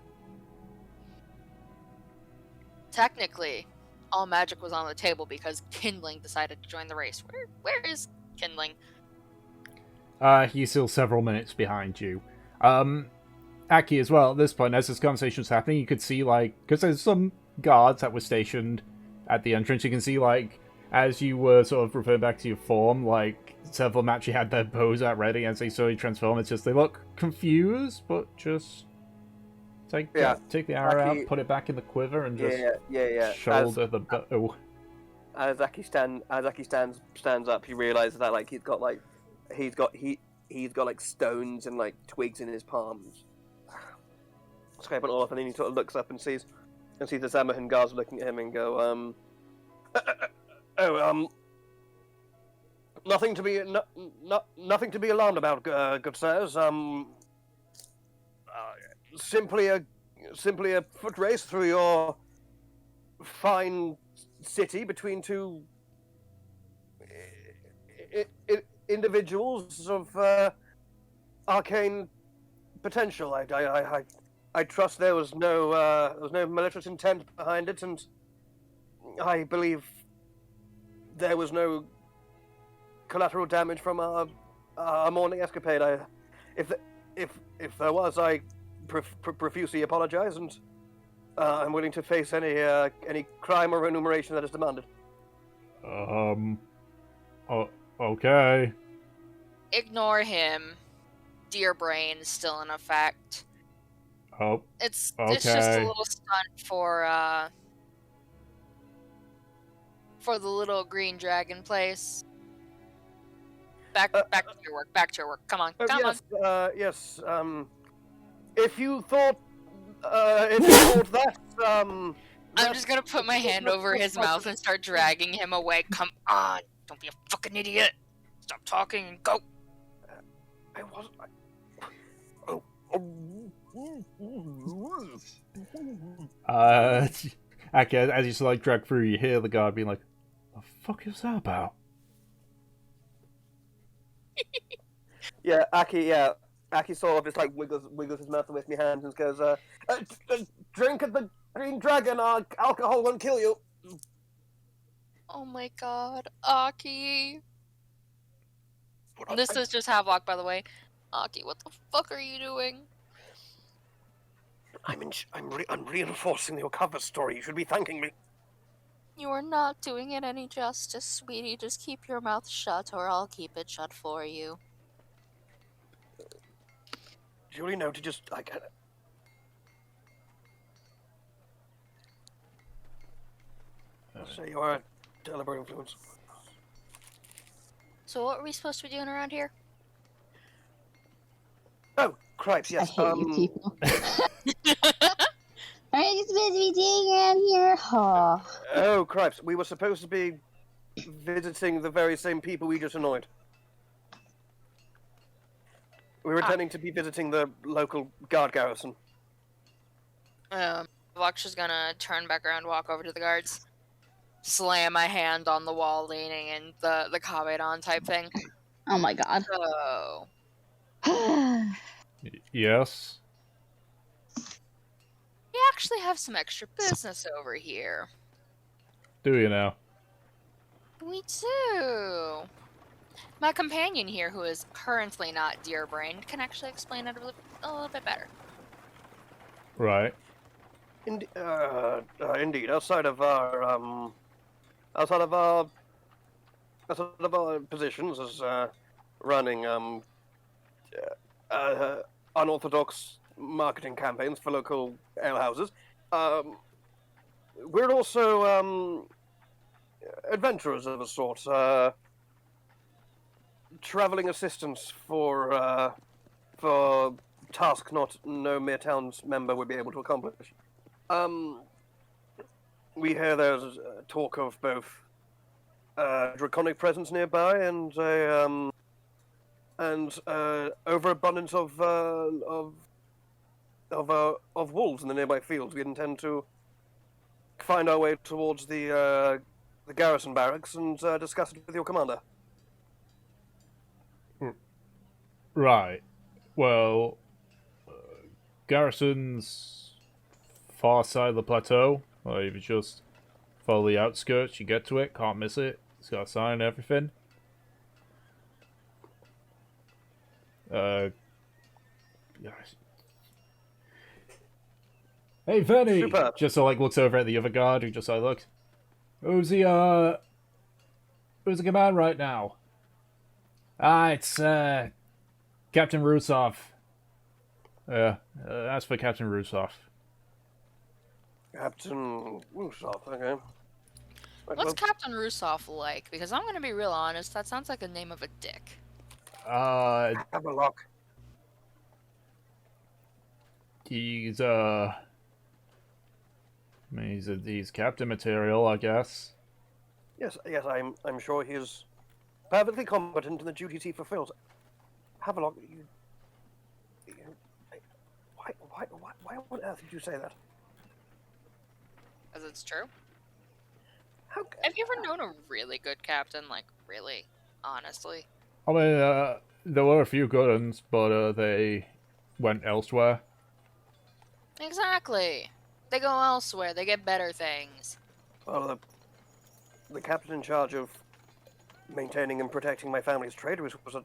Technically, all magic was on the table because Kindling decided to join the race. Where is Kindling? He's still several minutes behind you. Aki as well, at this point, as this conversation was happening, you could see, like, because there's some guards that were stationed at the entrance, you can see, like, as you were sort of referring back to your form, like, several of them actually had their bows out ready as they slowly transform. It's just, they look confused, but just take the arrow out, put it back in the quiver, and just shoulder the bow. As Aki stands up, you realise that like he's got like stones and like twigs in his palms. Scraping it all off, and then he sort of looks up and sees the Zamahan guards looking at him and go, Nothing to be nothing to be alarmed about, good sirs. Simply a foot race through your fine city between two individuals of arcane potential. I trust there was no malicious intent behind it, and I believe there was no collateral damage from our morning escapade. If there was, I profusely apologize, and I'm willing to face any crime or enumeration that is demanded. Okay. Ignore him. Deer brain is still in effect. Oh, It's okay. just a little stunt for the little green dragon place. Back to your work. Back to your work. Come on. Come on. Yes. If you thought that, I'm just gonna put my hand over his mouth and start dragging him away. Come on! Don't be a fucking idiot! Stop talking and go! I was. as you like drag through, you hear the guy being like, "The fuck is that about?" Yeah, Aki sort of just like wiggles his mouth with my hands and goes, "Drink at the Green Dragon. Alcohol won't kill you." Oh my god, Aki. This is just Havelock, by the way. Aki, what the fuck are you doing? I'm reinforcing your cover story. You should be thanking me. You are not doing it any justice, sweetie. Just keep your mouth shut, or I'll keep it shut for you. Julie, no, to just I get it. So you are a deliberate influence. So what are we supposed to be doing around here? Oh, cripes, yes. I hate you people. Are you supposed to be doing around here? Oh. Oh, cripes. We were supposed to be visiting the very same people we just annoyed. We were intending to be visiting the local guard garrison. Vox is gonna turn back around, walk over to the guards, slam my hand on the wall, leaning in the Kabedon type thing. Oh my god. So, Yes. we actually have some extra business over here. Do you now? We do. My companion here, who is currently not deer-brained, can actually explain it a little bit better. Right. Indeed. Outside of our positions as running unorthodox marketing campaigns for local alehouses, we're also adventurers of a sort. Traveling assistance for tasks no mere town's member would be able to accomplish. We hear there's talk of both draconic presence nearby and overabundance of wolves in the nearby fields. We intend to find our way towards the garrison barracks and discuss it with your commander. Right. Well, garrison's far side of the plateau. Or if you just follow the outskirts, you get to it. Can't miss it. It's got a sign and everything. Yes. Hey, Venny! Superb. Just like looks over at the other guard who just like looks. Who's the command right now? It's Captain Rusov. That's for Captain Rusov. Captain Rusov, okay. What's Captain Rusov like? Because I'm gonna be real honest, that sounds like the name of a dick. Have a look. He's he's captain material, I guess. Yes, I'm sure he's perfectly competent in the duties he fulfills. Havelock, why on earth did you say that? Because it's true. How, Have you ever known a really good captain? Like, really? Honestly? I mean, there were a few good ones, but they went elsewhere. Exactly. They go elsewhere. They get better things. well, the captain in charge of maintaining and protecting my family's trade was a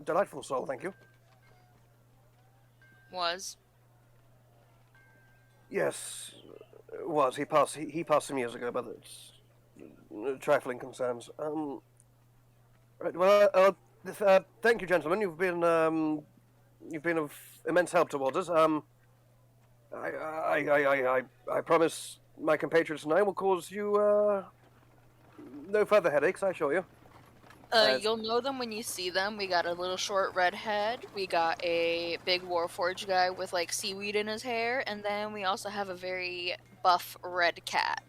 delightful soul, thank you. Was. Yes, was. He passed some years ago, but it's trifling concerns. Right, well, thank you, gentlemen. You've been of immense help towards us. I promise my compatriots and I will cause you no further headaches. I assure you. You'll know them when you see them. We got a little short redhead. We got a big Warforged guy with like seaweed in his hair, and then we also have a very buff red cat.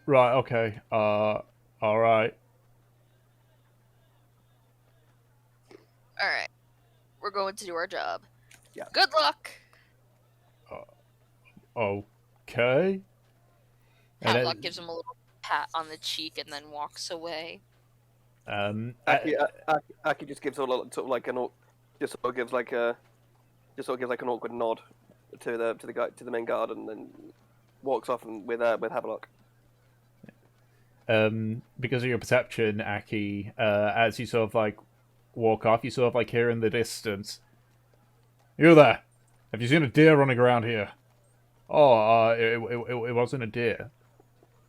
Right, okay. Alright. All right, we're going to do our job. Yeah. Good luck. Okay. And Havelock gives him a little pat on the cheek and then walks away. Aki just gives a little, sort of like an, just sort of gives like a, just sort of gives like an awkward nod to the guy, to the main guard, and then walks off and with Havelock. Because of your perception, Aki, as you sort of like walk off, you sort of like hear in the distance, "You there? Have you seen a deer running around here?" "Oh, it wasn't a deer."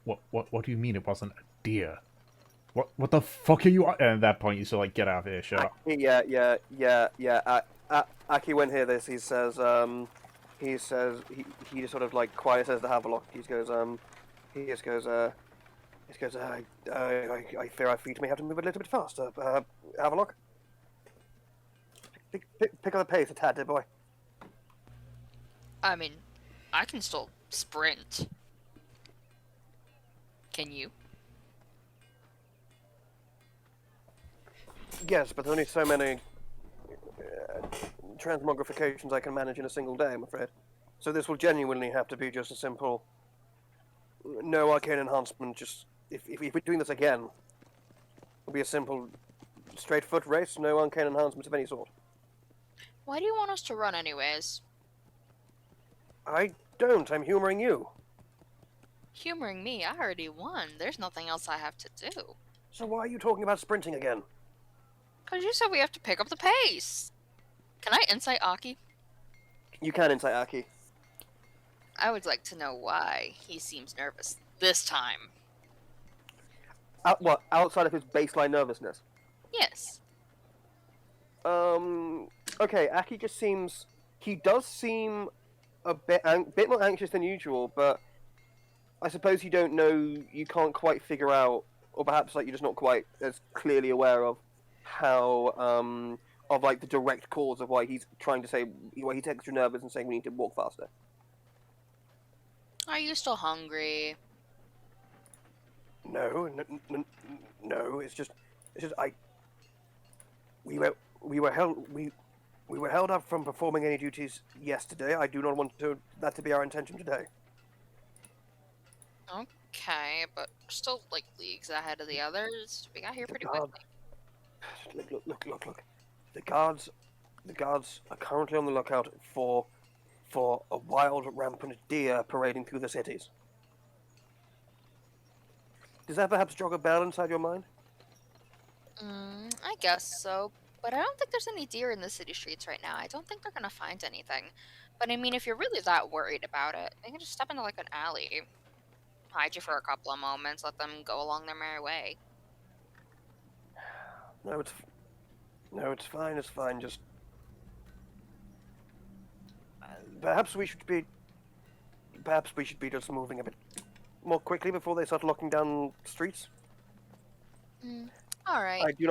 What do you mean it wasn't a deer? What the fuck are you? And at that point, you sort of like get out of earshot. Yeah. Aki, when hear this, he says he just sort of like quiet says to Havelock. He goes I fear our feet may have to move a little bit faster. Havelock, pick up the pace a tad, dear boy. I mean, I can still sprint. Can you? Yes, but only so many transmogrifications I can manage in a single day, I'm afraid. So this will genuinely have to be just a simple, no arcane enhancement. Just if we're doing this again, it'll be a simple, straight foot race, no arcane enhancements of any sort. Why do you want us to run anyways? I don't. I'm humoring you. Humoring me, I already won. There's nothing else I have to do. So why are you talking about sprinting again? Because you said we have to pick up the pace. Can I insight Aki? You can insight Aki. I would like to know why he seems nervous this time. What? Outside of his baseline nervousness? Yes. Okay, Aki just seems... He does seem a bit more anxious than usual, but I suppose you don't know, you can't quite figure out, or perhaps like you're just not quite as clearly aware of how, of like the direct cause of why he's trying to say, why he's extra nervous and saying we need to walk faster. Are you still hungry? No, it's just we were held up from performing any duties yesterday. I do not want that to be our intention today. Okay, but we're still like leagues ahead of the others. We got here pretty quickly. Look. The guards are currently on the lookout for a wild, rampant deer parading through the cities. Does that perhaps jog a bell inside your mind? I guess so. But I don't think there's any deer in the city streets right now. I don't think they're gonna find anything. But I mean, if you're really that worried about it, you can just step into like an alley, hide you for a couple of moments, let them go along their merry way. No, it's fine. It's fine. Just perhaps we should be just moving a bit more quickly before they start locking down streets. All right. I do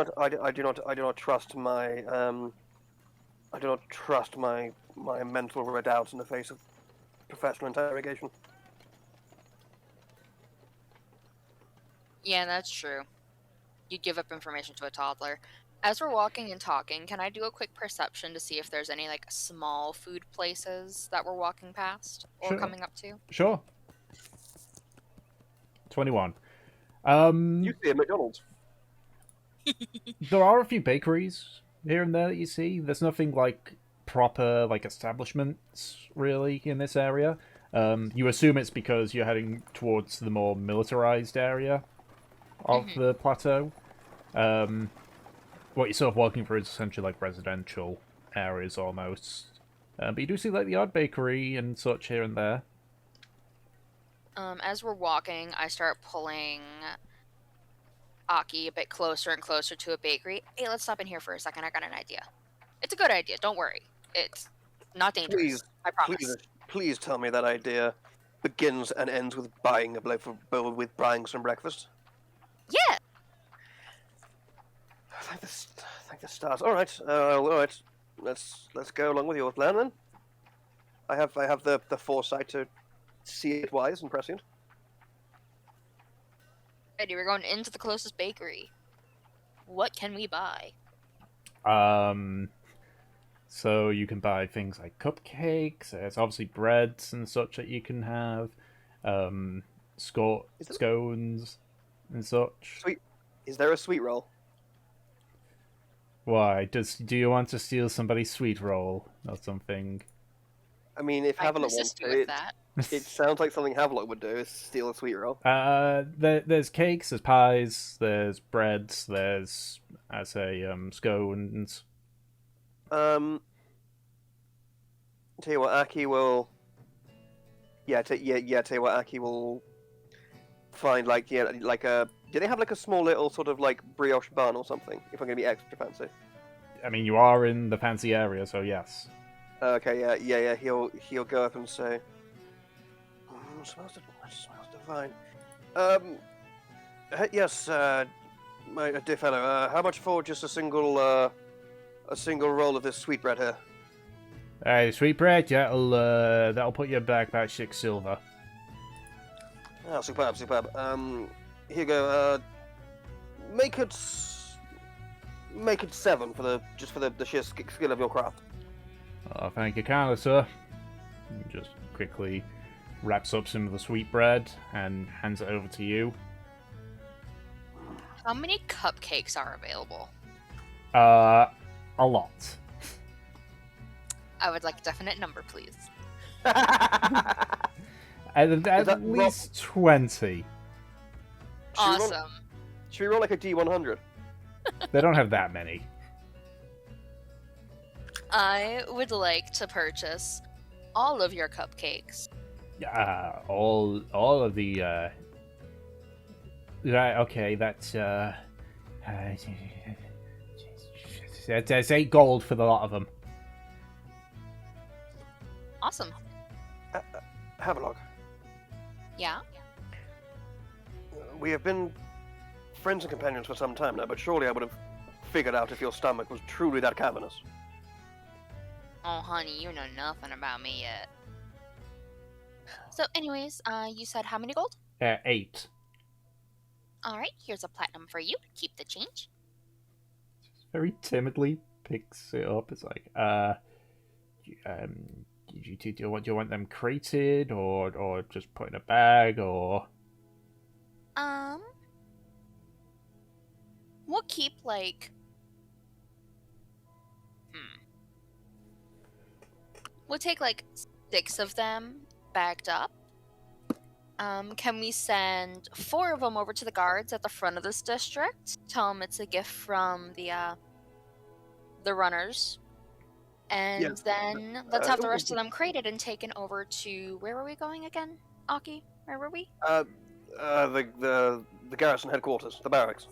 not trust my my mental redoubts in the face of professional interrogation. Yeah, that's true. you'd give up information to a toddler. As we're walking and talking, can I do a quick perception to see if there's any like small food places that we're walking past or Sure. coming up to? Sure. 21. You see a McDonald's. There are a few bakeries here and there that you see. There's nothing like proper like establishments really in this area. You assume it's because you're heading towards the more militarized area of the plateau. What you're sort of walking through is essentially like residential areas almost. But you do see like the odd bakery and such here and there. As we're walking, I start pulling Aki a bit closer and closer to a bakery. Hey, let's stop in here for a second. I got an idea. It's a good idea. Don't worry. It's not dangerous. Please, I promise. please tell me that idea begins and ends with buying a loaf of with buying some breakfast. Yeah. Thank the stars. All right, all right. Let's go along with your plan then. I have the foresight to see it wise and prescient. Ready, we're going into the closest bakery. What can we buy? So you can buy things like cupcakes. There's obviously breads and such that you can have. Scones and such. Sweet. Is there a sweet roll? Why? Do you want to steal somebody's sweet roll or something? I mean, if I can Havelock wants assist you to, with that. it sounds like something Havelock would do, is steal a sweet roll. There's cakes, there's pies, there's breads, there's, I say, scones. Tell you what, Aki will. Tell you what, Aki will find like a. Do they have like a small little sort of like brioche bun or something? If I'm gonna be extra fancy. I mean, you are in the fancy area, so yes. Okay, yeah. He'll go up and say, smells divine. Yes, my dear fellow. How much for just a single roll of this sweetbread here? Hey, sweetbread, yeah, that'll put you back about 6 silver. Oh, superb. Here you go. Make it 7 for the sheer skill of your craft. Oh, thank you kindly, sir. He just quickly wraps up some of the sweetbread and hands it over to you. How many cupcakes are available? A lot. I would like a definite number, please. At least 20. Awesome. Should we roll like a D100? They don't have that many. I would like to purchase all of your cupcakes. All of the right, okay, that's that's 8 gold for the lot of them. Awesome. Havelock. Yeah? We have been friends and companions for some time now, but surely I would have figured out if your stomach was truly that cavernous. Oh, honey, you know nothing about me yet. So, anyways, you said how many gold? 8. Alright, here's a platinum for you. Keep the change. Very timidly picks it up. It's like, do you want them crated or just put in a bag or? We'll keep like. We'll take like 6 of them bagged up. Can we send 4 of them over to the guards at the front of this district? Tell them it's a gift from the runners. And then let's have the rest of them crated and taken over to... Where were we going again, Aki? Where were we? The garrison headquarters, the barracks.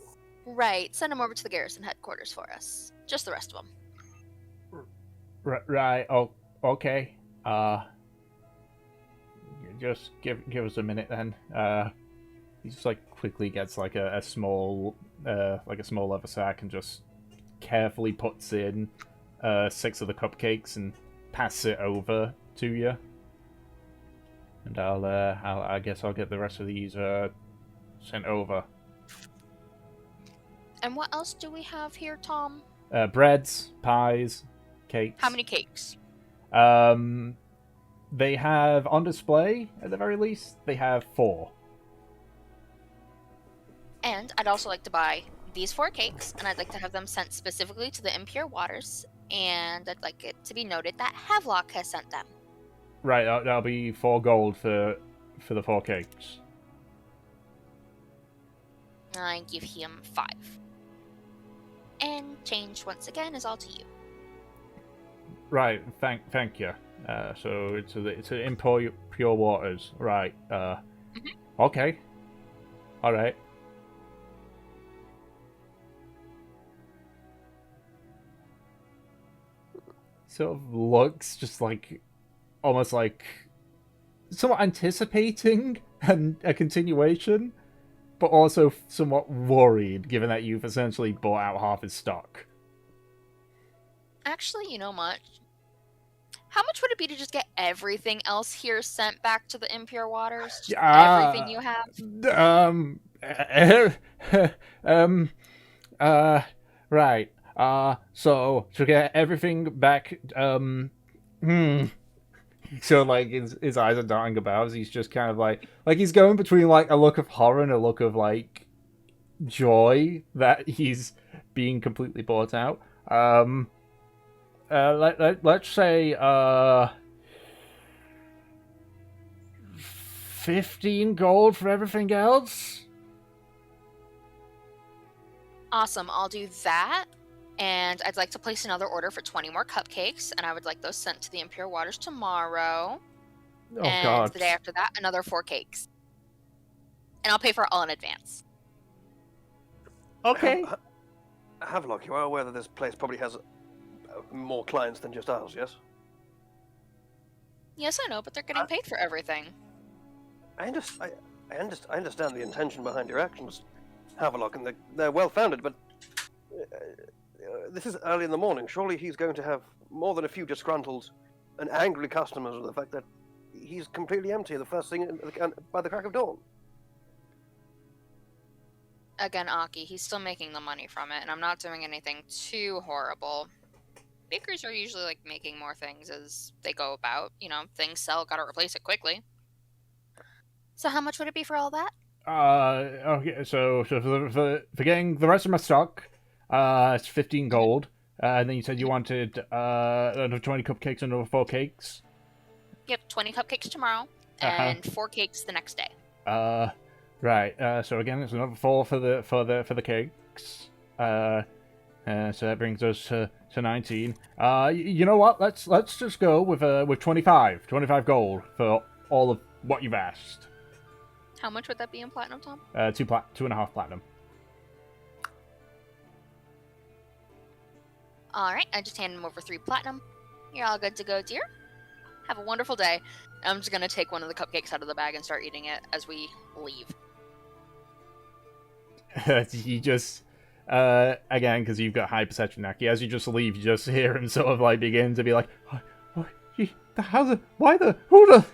Right, send them over to the garrison headquarters for us. Just the rest of them. Right. Oh, okay. Just give us a minute then. He just like quickly gets like a small leather sack and just carefully puts in 6 of the cupcakes and passes it over to you. And I guess I'll get the rest of these sent over. And what else do we have here, Tom? Breads, pies, cakes. How many cakes? They have on display, at the very least, they have 4. And I'd also like to buy these 4 cakes, and I'd like to have them sent specifically to the Impure Waters, and I'd like it to be noted that Havelock has sent them. Right, that'll be 4 gold for the 4 cakes. I give him 5. And change, once again, is all to you. Right, thank you. So it's Impure Pure Waters. Right, okay. Alright. Sort of looks just like, almost like, somewhat anticipating a continuation, but also somewhat worried, given that you've essentially bought out half his stock. Actually, you know much. How much would it be to just get everything else here sent back to the Impure Waters? Just everything you have? Right. So to get everything back, So, like, his eyes are darting about as he's just kind of like he's going between, like, a look of horror and a look of, like, joy that he's being completely bought out. Let's say, 15 gold for everything else? Awesome, I'll do that. And I'd like to place another order for 20 more cupcakes, and I would like those sent to the Impure Waters tomorrow. Oh, and God. the day after that, another 4 cakes. And I'll pay for it all in advance. Okay. Havelock, you are aware that this place probably has more clients than just ours, yes? Yes, I know, but they're getting paid for everything. I understand the intention behind your actions, Havelock, and they're well-founded, but this is early in the morning. Surely he's going to have more than a few disgruntled and angry customers with the fact that he's completely empty the first thing by the crack of dawn. Again, Aki, he's still making the money from it, and I'm not doing anything too horrible. Bakeries are usually, like, making more things as they go about. You know, things sell, gotta replace it quickly. So how much would it be for all that? Okay, so for getting the rest of my stock, it's 15 gold. And then you said you wanted another 20 cupcakes and another 4 cakes. Yep, 20 cupcakes tomorrow, and 4 cakes the next day. Right. So again, it's another 4 for the cakes. So that brings us to 19. You know what? Let's just go with 25 gold for all of what you've asked. How much would that be in platinum, Tom? 2.5 platinum. Alright, I just handed him over 3 platinum. You're all good to go, dear. Have a wonderful day. I'm just gonna take one of the cupcakes out of the bag and start eating it as we leave. You just, again, because you've got high perception, Naki, as you just leave, you just hear him sort of, like, begin to be like, who the...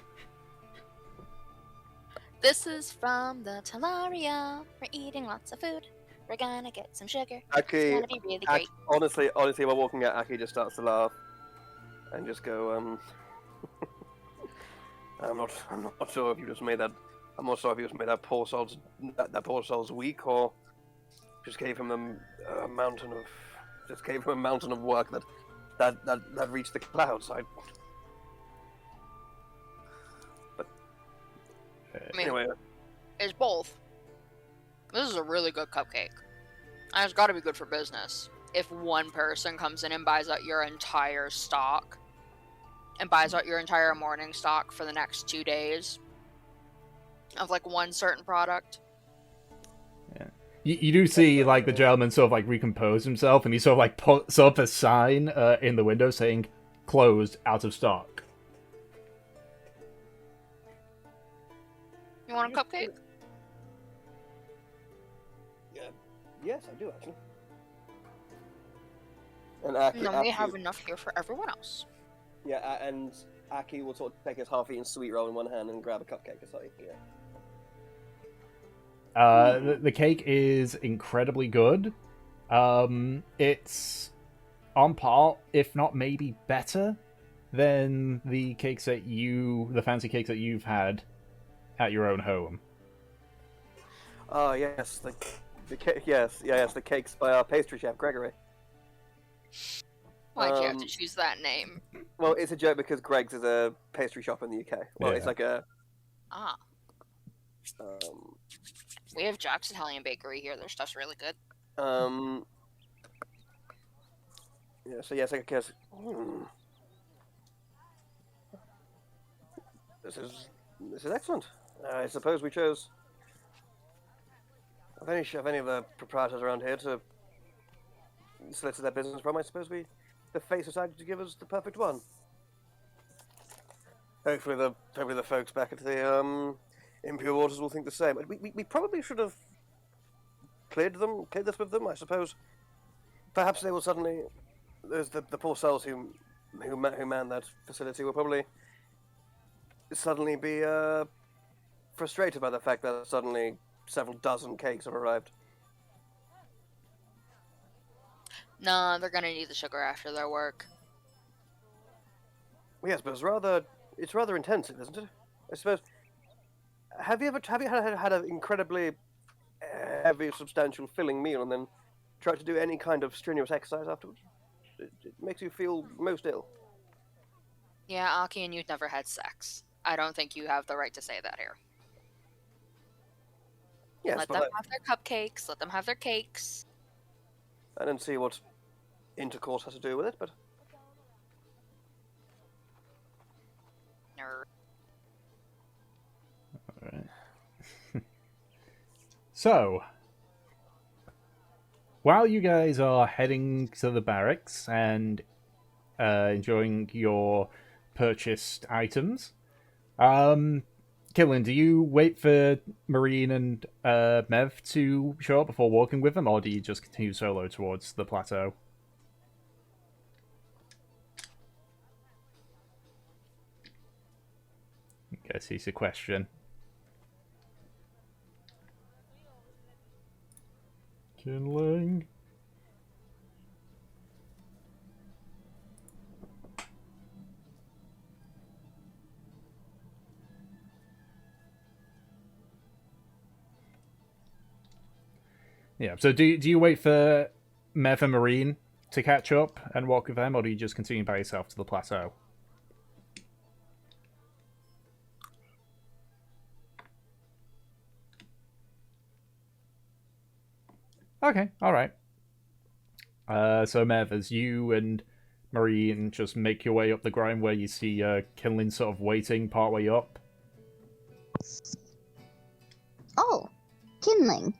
This is from the Talaria. We're eating lots of food. We're gonna get some sugar. Aki, It's gonna be really great. honestly, while walking out, Aki just starts to laugh and just go, I'm not sure if you just made that. I'm not sure if you just made that poor soul's weak, or just gave him a mountain of work that reached the clouds. I mean, Anyway, it's both. This is a really good cupcake. And it's gotta be good for business. If one person comes in and buys out your entire stock, and buys out your entire morning stock for the next 2 days of, like, one certain product. Yeah. You do see, like, the gentleman sort of, like, recompose himself, and he sort of, like, puts up a sign in the window saying, closed, out of stock. You want a cupcake? yes, I do actually. And Aki, No, we have enough here for everyone else. yeah, and Aki will sort of take his half-eaten sweet roll in one hand and grab a cupcake aside. Yeah. The cake is incredibly good. It's on par, if not maybe better, than the fancy cakes that you've had at your own home. Yes, the cakes by our pastry chef Gregory. Why'd you have to choose that name? Well, it's a joke because Greg's is a pastry shop in the UK. Well, it's Yeah. like a. Ah, we have Jack's Italian Bakery here. Their stuff's really good. Yeah. So yes, I guess. This is excellent. I suppose we chose. Of any of the proprietors around here to solicit their business from, I suppose the face decided to give us the perfect one. Hopefully the folks back at the Impure Waters will think the same. We probably should have cleared this with them, I suppose. Perhaps they will suddenly. There's the poor souls who man that facility will probably suddenly be frustrated by the fact that suddenly several dozen cakes have arrived. Nah, they're gonna need the sugar after their work. Yes, but it's rather intensive, isn't it? I suppose. Have you had an incredibly heavy, substantial, filling meal and then tried to do any kind of strenuous exercise afterwards? It makes you feel most ill. Yeah, Aki, and you've never had sex. I don't think you have the right to say that here. Yes, Let them have their cupcakes. Let them have their cakes. I don't see what intercourse has to do with it, but Nerd. Alright. So, while you guys are heading to the barracks and enjoying your purchased items, Killen, do you wait for Marine and Mev to show up before walking with them, or do you just continue solo towards the plateau? I guess it's a question. Kindling. Yeah, so do you wait for Mev and Marine to catch up and walk with them, or do you just continue by yourself to the plateau? Okay, alright. So Mev, as you and Marine just make your way up the grind where you see Kinlin sort of waiting partway up. Oh, kindling.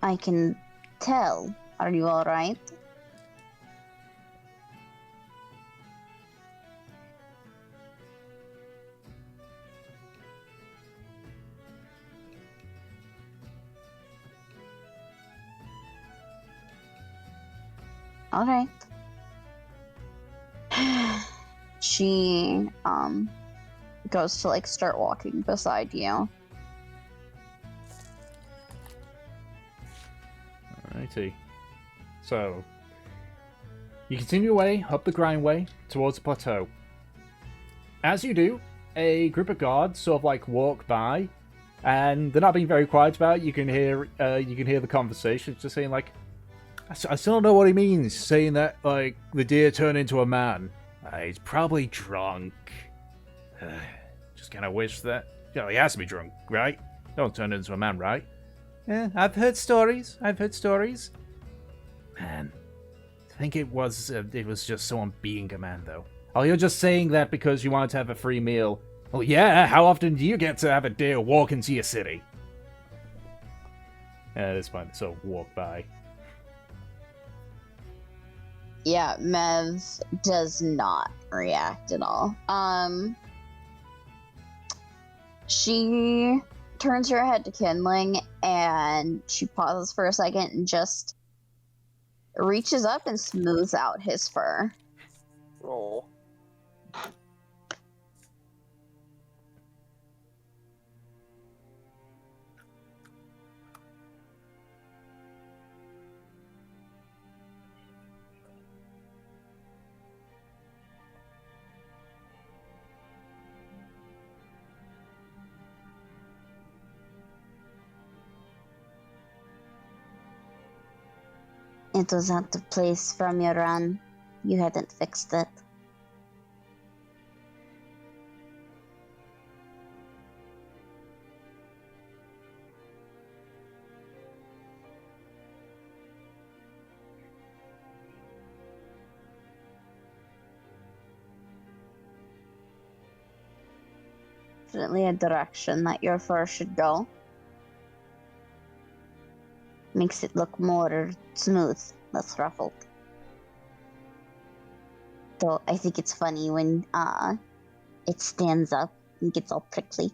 I can tell. Are you alright? Alright. She goes to like start walking beside you. Alrighty. So, you continue away up the grindway towards the plateau. As you do, a group of guards sort of like walk by, and they're not being very quiet about it. You can hear the conversation, just saying like, I still don't know what he means, saying that like the deer turned into a man. He's probably drunk. Just kind of wish that, he has to be drunk, right? Don't turn into a man, right? I've heard stories. Man, I think it was just someone being a man, though. Oh, you're just saying that because you wanted to have a free meal. Well, yeah, how often do you get to have a deer walk into your city? At this point, so walk by. Yeah, Mev does not react at all. She turns her head to Kindling and she pauses for a second and just reaches up and smooths out his fur. Oh. It was out of place from your run. You hadn't fixed it. Definitely a direction that your fur should go. Makes it look more smooth, less ruffled. So I think it's funny when it stands up and gets all prickly.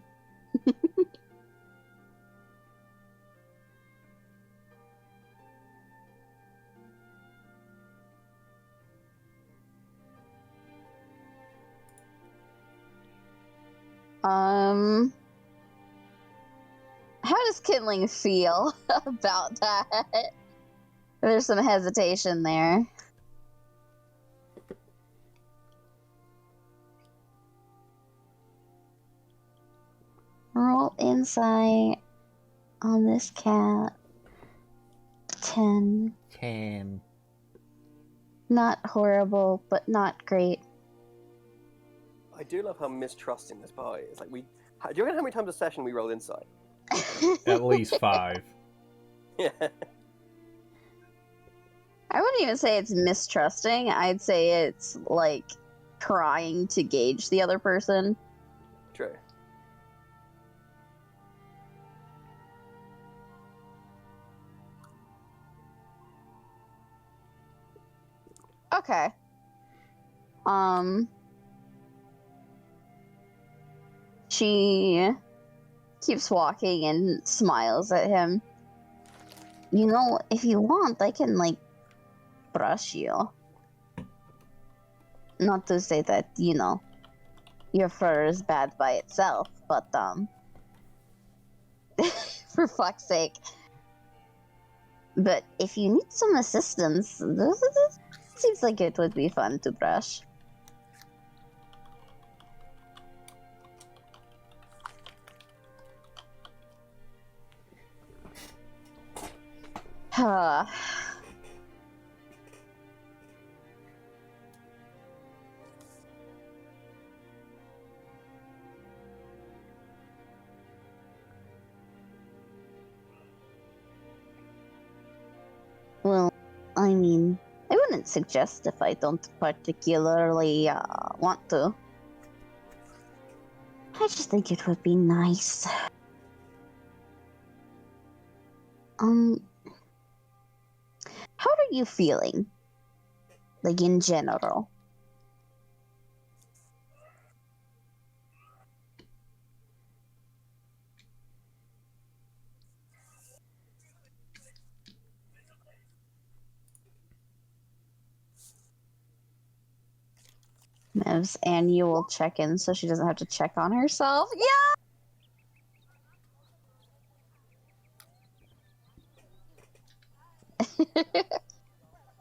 How does Kindling feel about that? There's some hesitation there. Roll insight on this cat. 10. 10. Not horrible, but not great. I do love how mistrusting this party is. Like, do you reckon how many times a session we roll insight? At least 5. Yeah. I wouldn't even say it's mistrusting. I'd say it's like trying to gauge the other person. True. Okay. She keeps walking and smiles at him. You know, if you want, I can, like, brush you. Not to say that, you know, your fur is bad by itself, but, for fuck's sake. But if you need some assistance, this seems like it would be fun to brush. Well, I mean, I wouldn't suggest if I don't particularly want to. I just think it would be nice. How are you feeling? Like, in general? Mev's annual check-in so she doesn't have to check on herself. Yeah!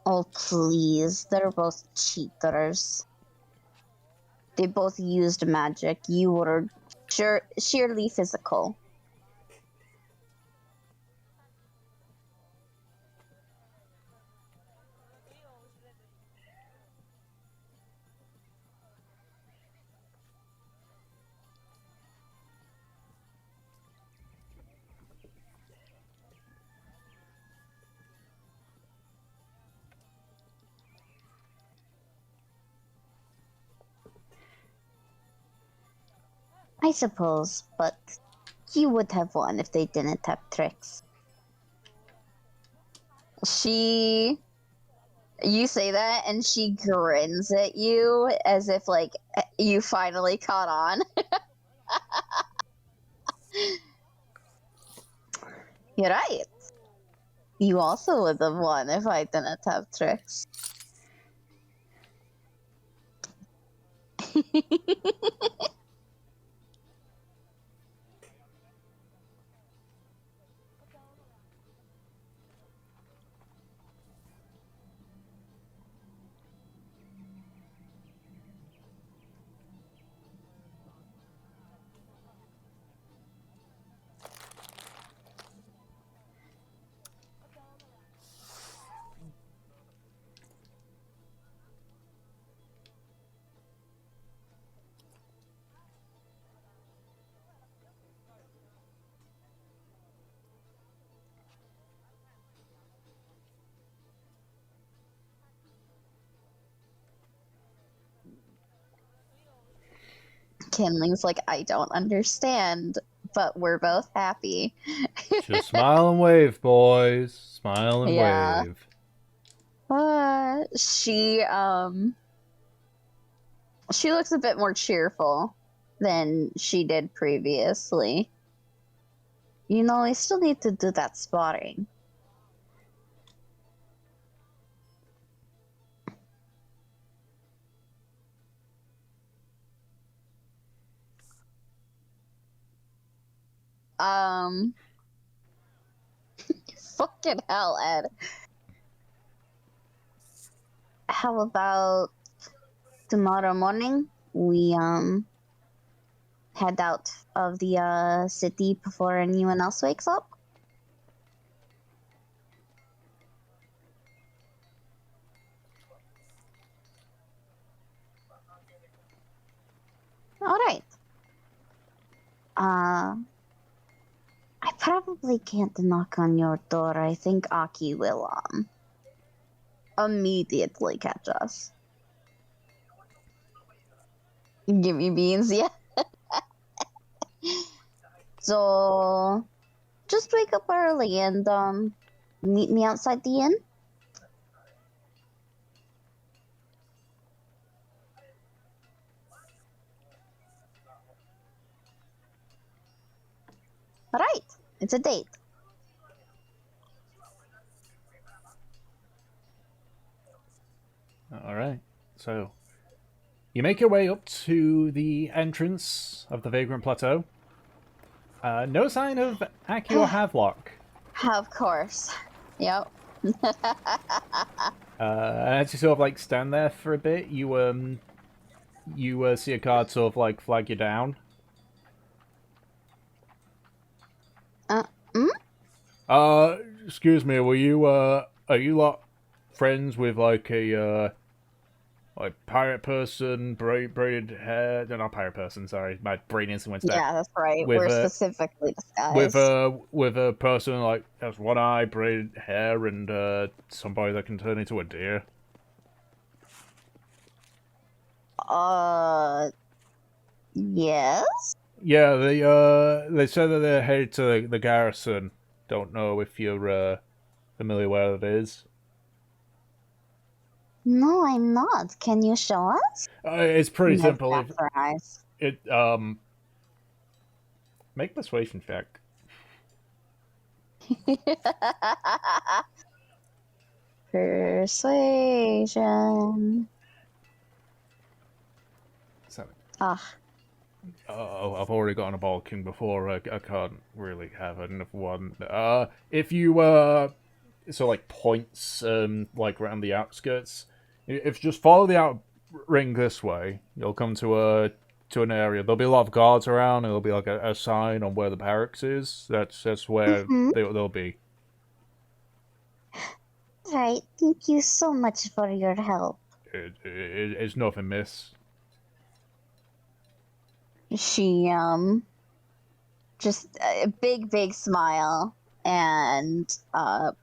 Oh, please. They're both cheaters. They both used magic. You were sheerly physical. I suppose, but you would have won if they didn't have tricks. You say that, and she grins at you as if, like, you finally caught on. You're right. You also would have won if I didn't have tricks. Kinley's like, I don't understand, but we're both happy. Just smile and wave, boys. Smile and Yeah. wave. She looks a bit more cheerful than she did previously. You know, I still need to do that spotting. Fucking hell, Ed. How about tomorrow morning we head out of the city before anyone else wakes up? All right. I probably can't knock on your door. I think Aki will immediately catch us. Give me beans, yeah. So just wake up early and meet me outside the inn. All right, it's a date. All right. So, you make your way up to the entrance of the Vagrant Plateau. No sign of Aki or Havelock. Of course. Yep. As you sort of like stand there for a bit, you see a card sort of like flag you down. Excuse me, are you lot friends with like a like pirate person, braided hair? No, not pirate person. Sorry, my brain instantly went to that. Yeah, that's right. With We're a- specifically disguised. With a person like has one eye, braided hair, and somebody that can turn into a deer. Yes? Yeah, they said that they're headed to the garrison. Don't know if you're familiar where it is. No, I'm not. Can you show us? It's pretty Nev simple. taps her eyes. Make persuasion check. Persuasion. 7. Ah, Oh, I've already gotten a Balking before. I can't really have another one. If you so like points like around the outskirts. If you just follow the out ring this way, you'll come to an area. There'll be a lot of guards around. And there'll be like a sign on where the barracks is. That's where they'll be. right. Thank you so much for your help. It's nothing, miss. She, just a big smile and,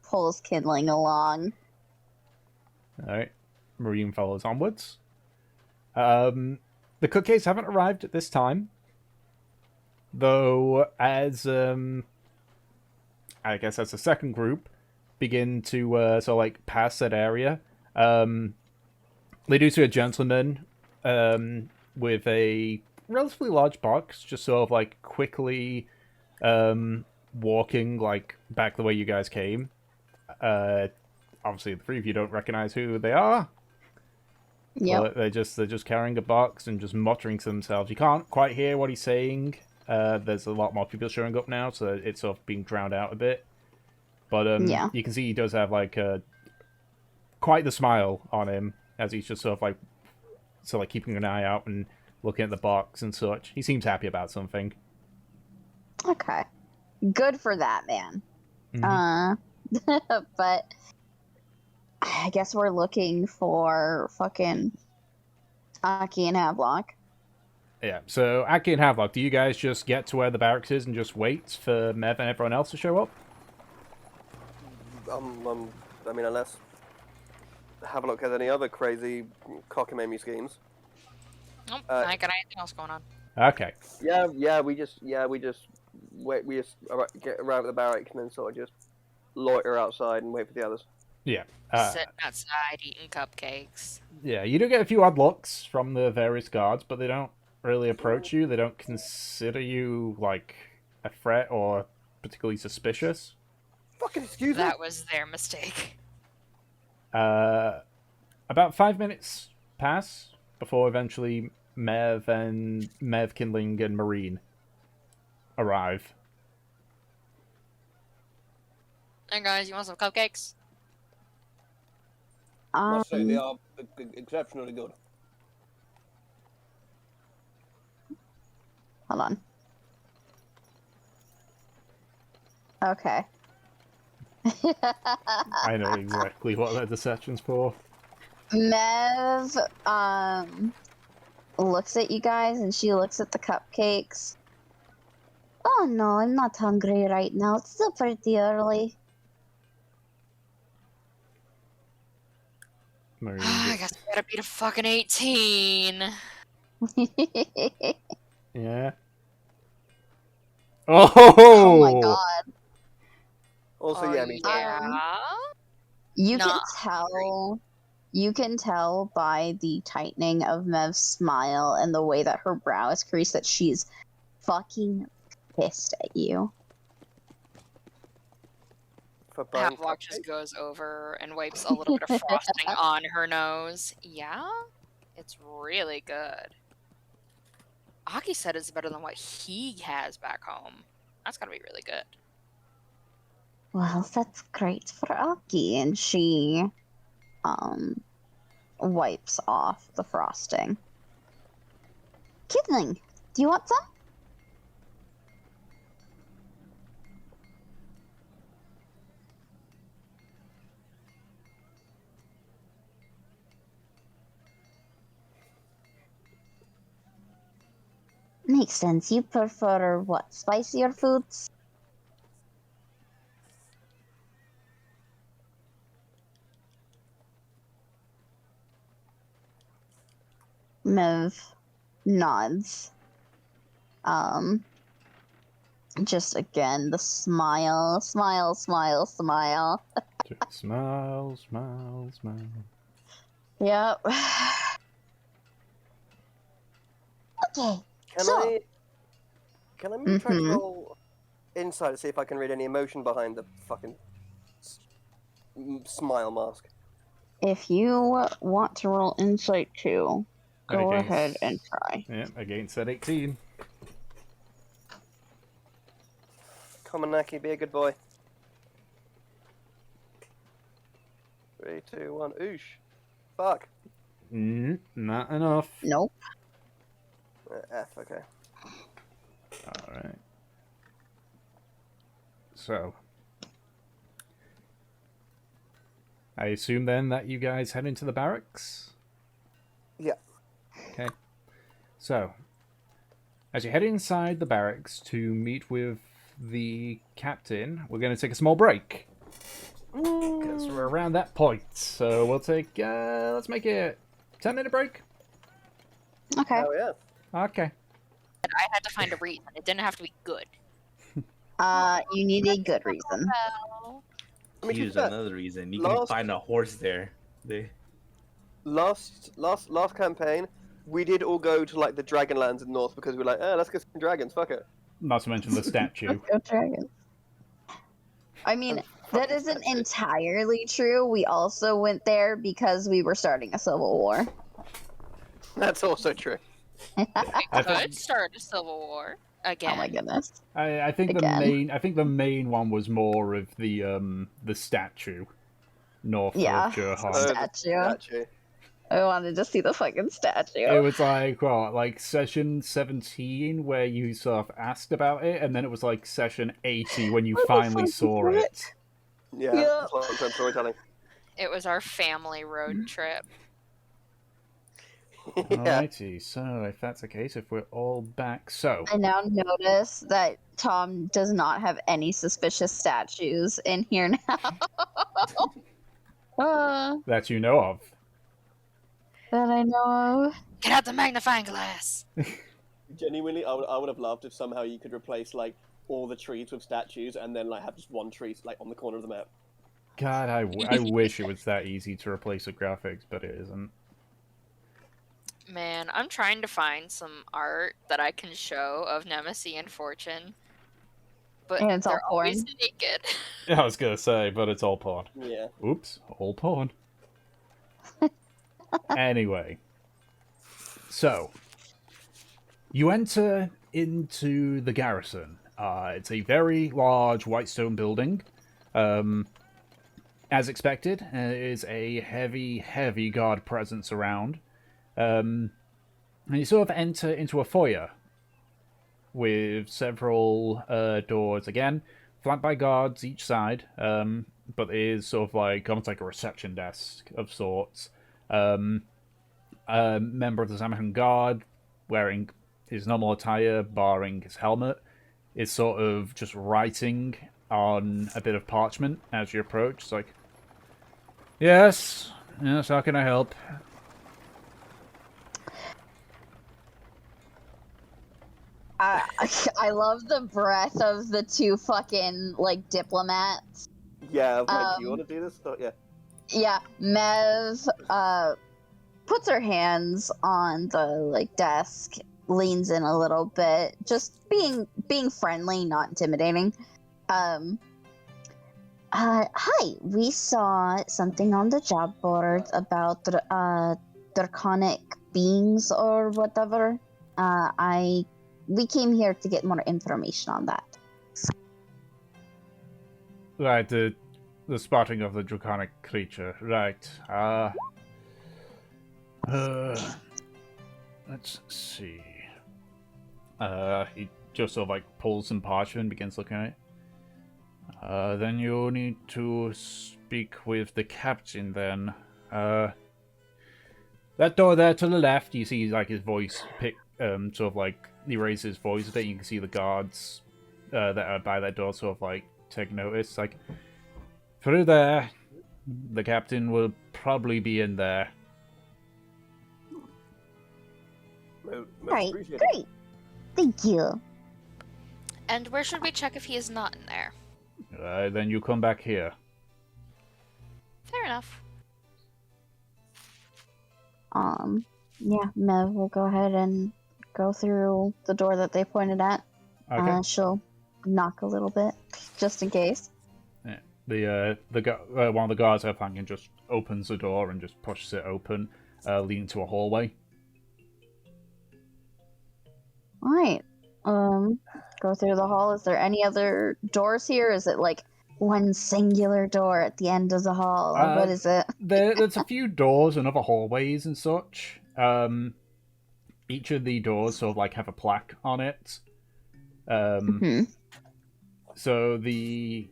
pulls Kindling along. Alright. Marine follows onwards. The cookies haven't arrived at this time. Though, as, I guess as the second group begin to, sort of like pass that area, they do see a gentleman, with a relatively large box, just sort of like quickly, walking like back the way you guys came. Obviously the three of you don't recognize who they are. Yep. But they're just carrying a box and just muttering to themselves. You can't quite hear what he's saying. There's a lot more people showing up now, so it's sort of being drowned out a bit. But Yeah. you can see he does have like quite the smile on him as he's just sort of like keeping an eye out and looking at the box and such. He seems happy about something. Okay. Good for that man. Mhm. But I guess we're looking for fucking Aki and Havelock. Yeah, so Aki and Havelock, do you guys just get to where the barracks is and just wait for Mev and everyone else to show up? I mean, unless Havelock has any other crazy cockamamie schemes. Nope, I ain't got anything else going on. Okay. Yeah. We just wait. We just get around the barracks and then sort of just loiter outside and wait for the others. Yeah. Sitting outside eating cupcakes. Yeah, you do get a few odd looks from the various guards, but they don't really approach you. They don't consider you, like, a threat or particularly suspicious. Fucking excuse me. That was their mistake. About 5 minutes pass before eventually Mev, Kindling, and Marine arrive. Hey guys, you want some cupcakes? Must say they are exceptionally good. Hold on. Okay. I know exactly what that deception's for. Mev looks at you guys and she looks at the cupcakes. Oh no, I'm not hungry right now. It's still pretty early. Marine I gets- guess we gotta beat a fucking 18. Yeah. Oh! Oh my god. Also, yeah, me too. Yeah. You Not can tell by the tightening of Mev's smile and the way that her brow is creased that she's fucking pissed at you. For buying Havelock just cupcakes. goes over and wipes a little bit of frosting on her nose. Yeah? It's really good. Aki said it's better than what he has back home. That's gotta be really good. Well, that's great for Aki, and she wipes off the frosting. Kidling, do you want some? Makes sense. You prefer what? Spicier foods? Mev nods. Just again, the smile. Just smile, smile, smile. Yep. Okay. Can I maybe try to Mhm. roll insight to see if I can read any emotion behind the fucking smile mask? If you want to roll insight too, go Against- ahead and try. Yeah, against that 18. Come on, Naki, be a good boy. 3, 2, 1, oosh. Fuck. Not enough. Nope. F, okay. Alright. So. I assume then that you guys head into the barracks? Yeah. Okay. So, as you head inside the barracks to meet with the captain, we're going to take a small break. Because we're around that point. So we'll take, let's make it 10-minute break. Okay. Oh, yeah. Okay. I had to find a reason. It didn't have to be good. You need a good reason. Well, Let me Here's choose that. another reason. You can Last- find a horse there. Last campaign, we did all go to like the Dragonlands in the north because we were like, let's get some dragons, fuck it. Not to mention the statue. Go dragon. I mean, that isn't entirely true. We also went there because we were starting a civil war. That's also true. we I could think- start a civil war again. Oh my goodness. I think Again. the main one was more of the statue north Yeah. of Jurhan. Statue. Statue. I wanted to see the fucking statue. It was like what, like session 17 where you sort of asked about it, and then it was like session 80 when you What the finally fuck saw is it. Yeah, Yeah. that's long-term storytelling. It was our family road trip. Yeah. Alrighty, so if that's the case, if we're all back, so I now notice that Tom does not have any suspicious statues in here now. that you know of. That I know of. Get out the magnifying glass. Genuinely, I would have loved if somehow you could replace like all the trees with statues, and then like have just one tree like on the corner of the map. God, I wish it was that easy to replace the graphics, but it isn't. Man, I'm trying to find some art that I can show of Nemesis and Fortune, but And it's all they're always porn. naked. Yeah, I was gonna say, but it's all porn. Yeah. Oops, all porn. Anyway, so you enter into the garrison. It's a very large white stone building. As expected, there is a heavy guard presence around. And you sort of enter into a foyer with several doors again, flanked by guards each side. But it is sort of like almost like a reception desk of sorts. A member of the Sangaan guard, wearing his normal attire, barring his helmet, is sort of just writing on a bit of parchment as you approach. It's like, yes, how can I help? I love the breath of the two fucking like diplomats. Yeah, like, do you want to do this? Yeah. Yeah, Mev puts her hands on the like desk, leans in a little bit, just being friendly, not intimidating. Hi, we saw something on the job board about draconic beings or whatever. We came here to get more information on that. Right, the spotting of the draconic creature. Right. Let's see. He just sort of like pulls some parchment and begins looking at it. Then you need to speak with the captain then. That door there to the left, you see like his voice sort of like he raises his voice a bit. You can see the guards that are by that door sort of like take notice. Like, through there, the captain will probably be in there. Right, Appreciated. great. Thank you. And where should we check if he is not in there? Then you come back here. Fair enough. Yeah, Mev will go ahead and go through the door that they pointed at. Okay. She'll knock a little bit, just in case. Yeah. One of the guards her flanking just opens the door and just pushes it open, leading to a hallway. Alright. Go through the hall. Is there any other doors here? Is it like one singular door at the end of the hall? Or what is it? There's a few doors and other hallways and such. Each of the doors sort of like have a plaque on it. Mhm. So the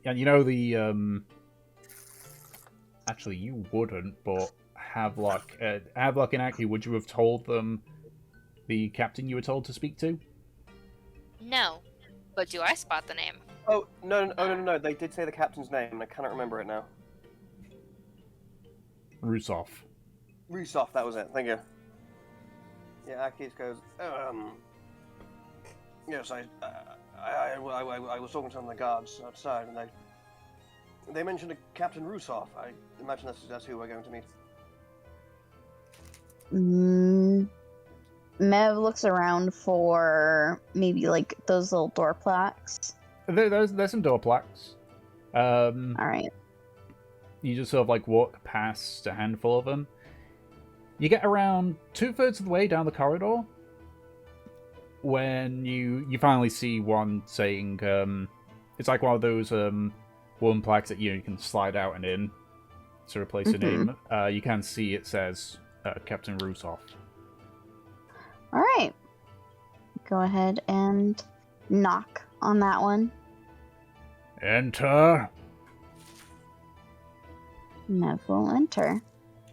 actually you wouldn't, but Havelock and Aki, would you have told them the captain you were told to speak to? No, but do I spot the name? Oh no! They did say the captain's name, and I cannot remember it now. Rusov. Rusov, that was it. Thank you. Yeah, Akis goes. Yes, I was talking to some of the guards outside, and they mentioned a Captain Rusov. I imagine that's who we're going to meet. Mev looks around for maybe like those little door plaques. There's some door plaques. Alright. You just sort of like walk past a handful of them. You get around 2/3 of the way down the corridor when you finally see one saying, it's like one of those wooden plaques that you can slide out and in to replace a name. You can see it says Captain Rusov. Alright. Go ahead and knock on that one. Enter. Mev will enter.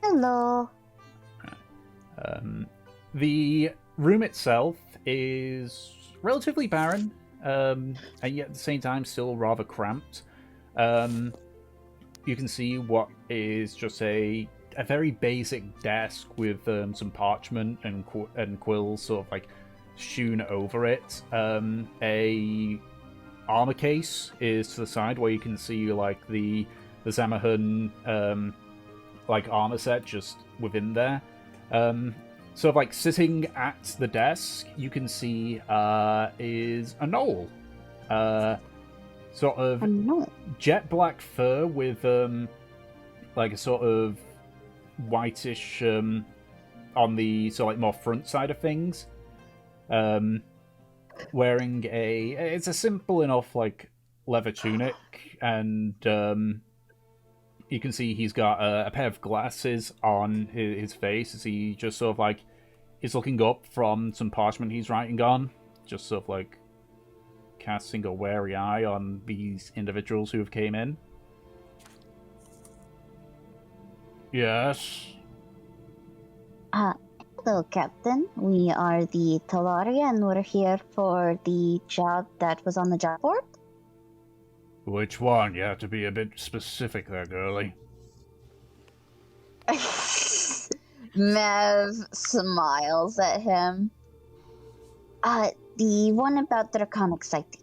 Hello. The room itself is relatively barren, and yet at the same time still rather cramped. You can see what is just a very basic desk with some parchment and quills sort of like strewn over it. A armor case is to the side where you can see like the Zamahan like armor set just within there. Sort of like sitting at the desk, you can see is a knoll. Sort of No. jet black fur with like a sort of whitish on the sort of like more front side of things. Wearing it's a simple enough like leather tunic, and you can see he's got a pair of glasses on his face as he just sort of like is looking up from some parchment he's writing on, just sort of like casting a wary eye on these individuals who have came in. Yes. Hello, Captain. We are the Talaria, and we're here for the job that was on the job board. Which one? You have to be a bit specific there, girlie. Mev smiles at him. The one about the draconic sighting.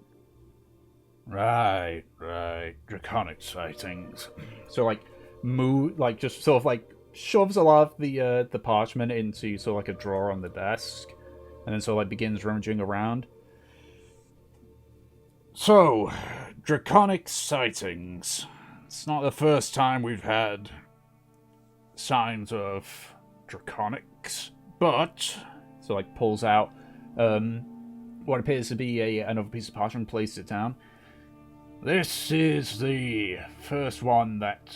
Right. Draconic sightings. So like just sort of like shoves a lot of the parchment into sort of like a drawer on the desk, and then sort of like begins rummaging around. So, draconic sightings. It's not the first time we've had signs of draconics, but so like pulls out what appears to be another piece of parchment, places it down. This is the first one that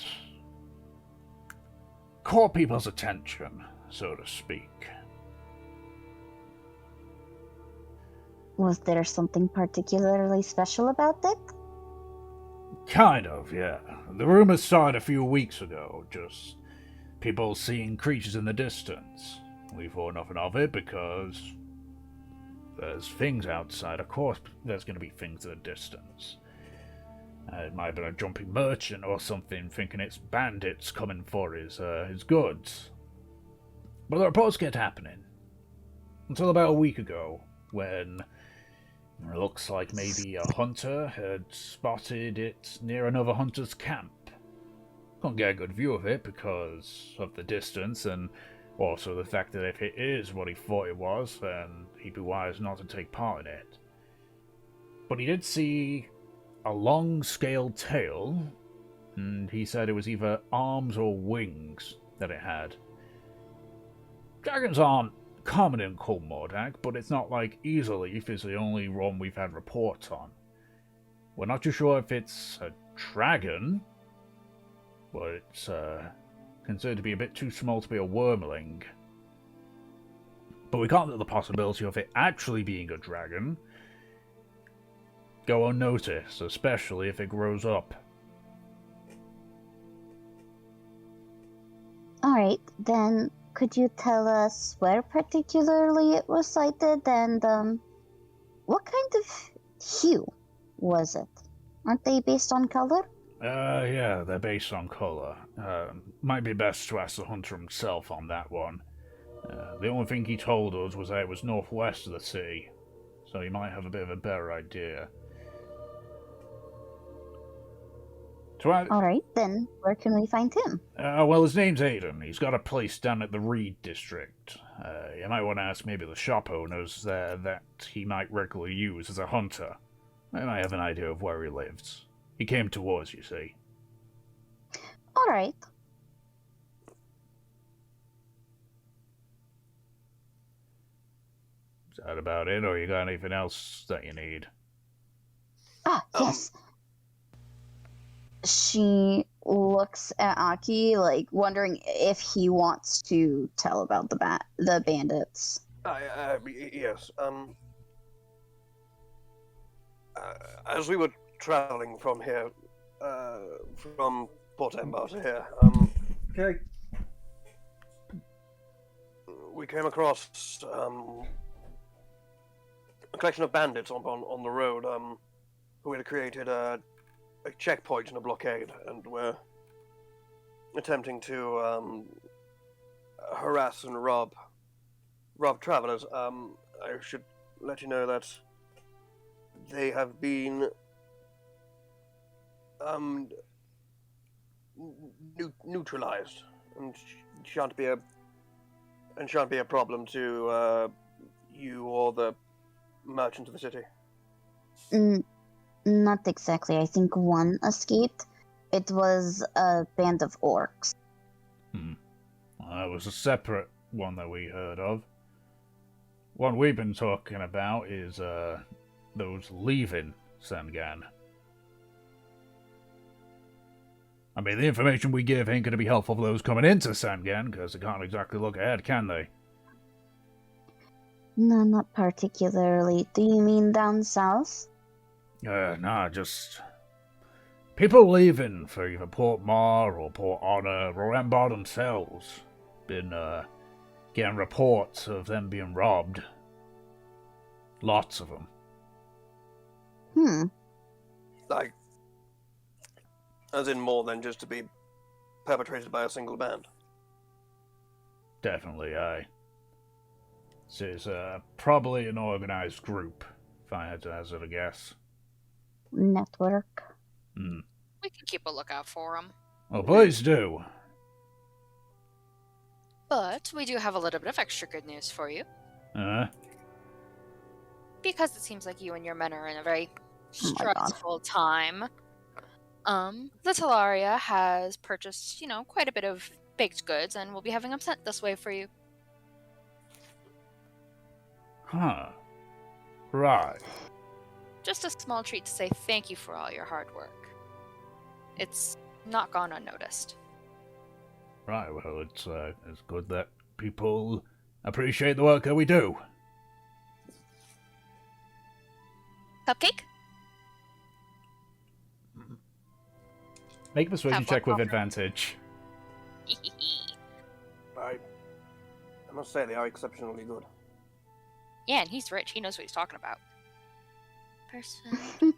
caught people's attention, so to speak. Was there something particularly special about it? Kind of, yeah. The rumors started a few weeks ago, just people seeing creatures in the distance. We thought nothing of it because there's things outside. Of course there's going to be things in the distance. It might have been a jumping merchant or something thinking it's bandits coming for his goods. But the reports kept happening. Until about a week ago, when it looks like maybe a hunter had spotted it near another hunter's camp. Couldn't get a good view of it because of the distance, and also the fact that if it is what he thought it was, then he'd be wise not to take part in it. But he did see a long scaled tail, and he said it was either arms or wings that it had. Dragons aren't common in Karmora, but it's not like Easeleaf is the only one we've had reports on. We're not too sure if it's a dragon, but it's considered to be a bit too small to be a wormling. But we can't let the possibility of it actually being a dragon go unnoticed, especially if it grows up. Alright, then could you tell us where particularly it was sighted, and what kind of hue was it? Aren't they based on color? Yeah, they're based on color. Might be best to ask the hunter himself on that one. The only thing he told us was that it was northwest of the city, so you might have a bit of a better idea. Alright, then where can we find him? Well, his name's Aiden. He's got a place down at the Reed district. You might want to ask maybe the shop owners there that he might regularly use as a hunter. They might have an idea of where he lives. He came to us, you see. Alright. Is that about it, or you got anything else that you need? Yes. She looks at Aki, like wondering if he wants to tell about the bandits. Yes. As we were traveling from here, from Port Embar to here, Okay. we came across a collection of bandits on the road who had created a checkpoint and a blockade, and were attempting to harass and rob travelers. I should let you know that they have been neutralized and shan't be a problem to you or the merchants of the city. Not exactly. I think one escaped. It was a band of orcs. That was a separate one that we heard of. One we've been talking about is those leaving Sangaan. I mean, the information we give ain't going to be helpful for those coming into Sangaan, because they can't exactly look ahead, can they? No, not particularly. Do you mean down south? Nah, just people leaving for either Port Mar or Port Honor or Embar themselves. Been getting reports of them being robbed. Lots of them. Like, as in more than just to be perpetrated by a single band. Definitely, aye. This is probably an organized group, if I had to hazard a guess. Network. We can keep a lookout for them. Well, please do. But we do have a little bit of extra good news for you. Because it seems like you and your men are in a very Oh my God. stressful time. The Talaria has purchased, quite a bit of baked goods, and we'll be having them sent this way for you. Huh. Right. Just a small treat to say thank you for all your hard work. It's not gone unnoticed. Right, well, it's good that people appreciate the work that we do. Cupcake? Make a persuasion Have check one with offer. advantage. I must say, they are exceptionally good. Yeah, and he's rich. He knows what he's talking about. Person.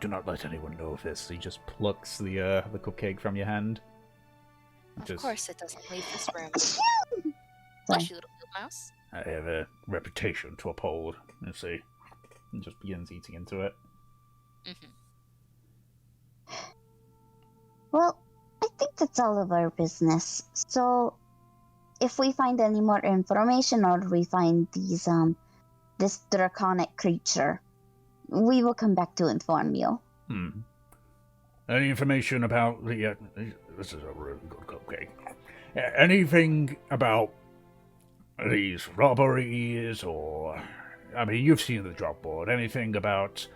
Do not let anyone know of this. He just plucks the cupcake from your hand. Of course it doesn't leave this room. Sorry. Bless you, little mouse. I have a reputation to uphold. You see. And just begins eating into it. Well, I think that's all of our business. So, if we find any more information or we find this draconic creature, we will come back to inform you. Any information about the... this is a really good cupcake. Anything about these robberies or... I mean, you've seen the drop board. Anything about...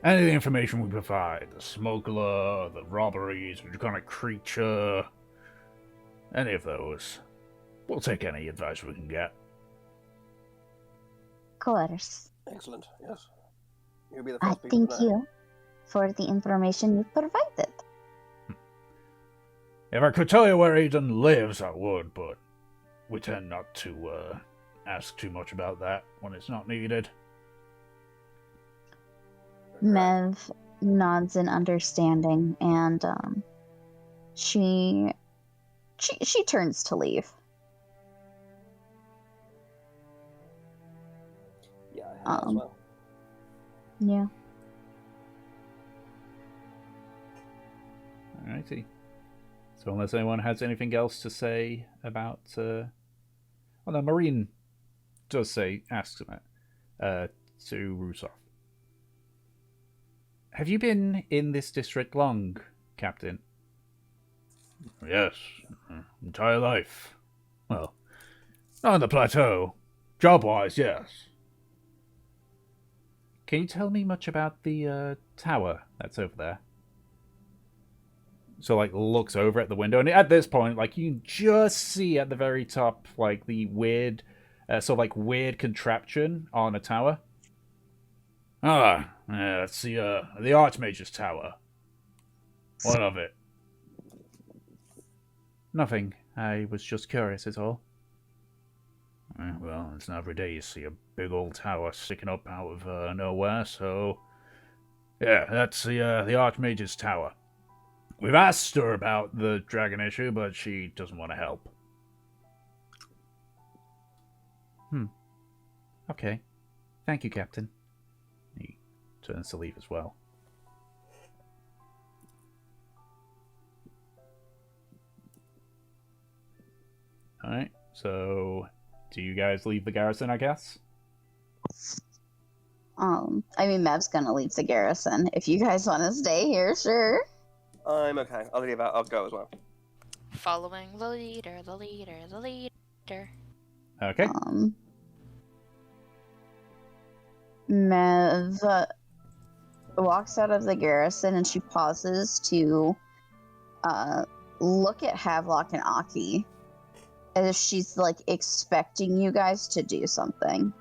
any of the information we provide. The smuggler, the robberies, the draconic creature... any of those. We'll take any advice we can get. Of course. Excellent, yes. You'll be the I first people thank to know. you for the information you've provided. If I could tell you where Aiden lives, I would, but we tend not to ask too much about that when it's not needed. Mev nods in understanding, and she turns to leave. Yeah, I have as well. Yeah. Alrighty. So unless anyone has anything else to say about... well, no, Marine does say, asks him it, to Rusov. Have you been in this district long, Captain? Yes, entire life. Well, not on the plateau. Job-wise, yes. Can you tell me much about the tower that's over there? So, looks over at the window, and at this point, you can just see at the very top, the weird, weird contraption on a tower. That's the Archmage's tower. What of it? Nothing. I was just curious, is all. Well, it's not every day you see a big old tower sticking up out of nowhere, so... yeah, that's the Archmage's tower. We've asked her about the dragon issue, but she doesn't want to help. Okay. Thank you, Captain. He turns to leave as well. Alright, so do you guys leave the garrison, I guess? I mean, Mev's gonna leave the garrison. If you guys want to stay here, sure. I'm okay. I'll leave out. I'll go as well. Following the leader, the leader, the leader. Okay. Mev walks out of the garrison and she pauses to look at Havelock and Aki as if she's like expecting you guys to do something.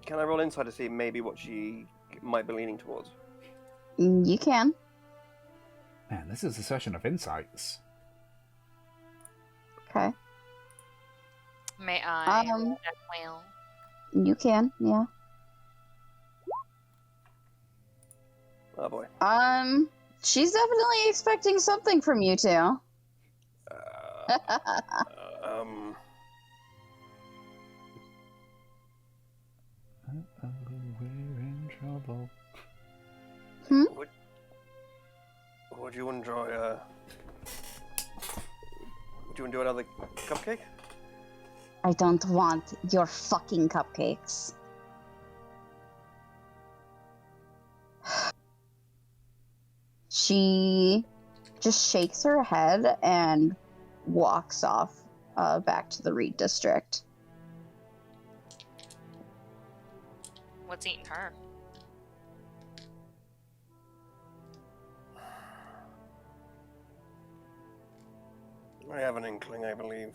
Can I roll inside to see maybe what she might be leaning towards? You can. Man, this is a session of insights. Okay. May I? Well, You can, yeah. Oh boy. She's definitely expecting something from you two. We're in trouble. Would you enjoy would you enjoy another cupcake? I don't want your fucking cupcakes. She just shakes her head and walks off back to the Reed district. what's eating her? I have an inkling, I believe.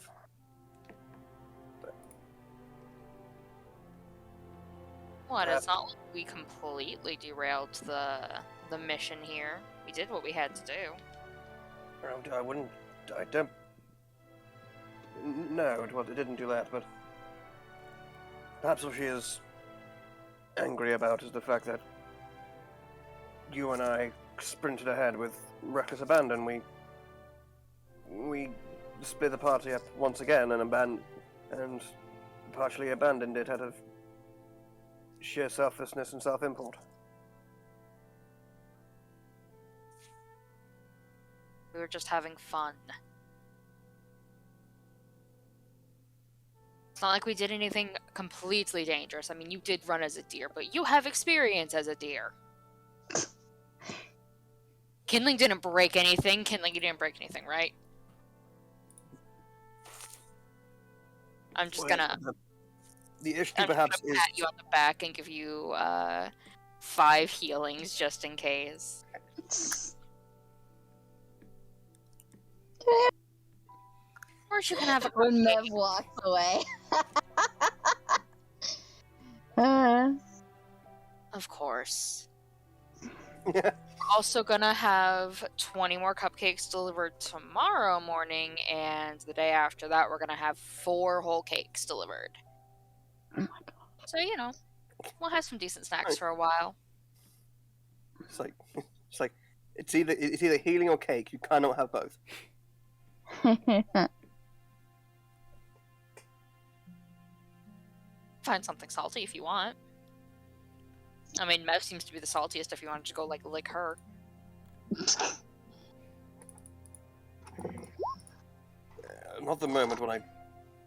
What? It's not like we completely derailed the mission here. We did what we had to do. I wouldn't. I don't. No, it didn't do that, but perhaps what she is angry about is the fact that you and I sprinted ahead with reckless abandon. We split the party up once again and partially abandoned it out of sheer selflessness and self-import. We were just having fun. It's not like we did anything completely dangerous. I mean, you did run as a deer, but you have experience as a deer. Kindling didn't break anything. Kindling, you didn't break anything, right? I'm just gonna... The issue I'm perhaps just gonna is... pat you on the back and give you 5 healings just in case. Or you can have a When Mev walks away. Of course. We're also gonna have 20 more cupcakes delivered tomorrow morning, and the day after that we're gonna have 4 whole cakes delivered. Oh my god. So, you know, we'll have some decent snacks for a while. It's either healing or cake. You cannot have both. Find something salty if you want. I mean, Mev seems to be the saltiest if you want to go, like, lick her. Not the moment when I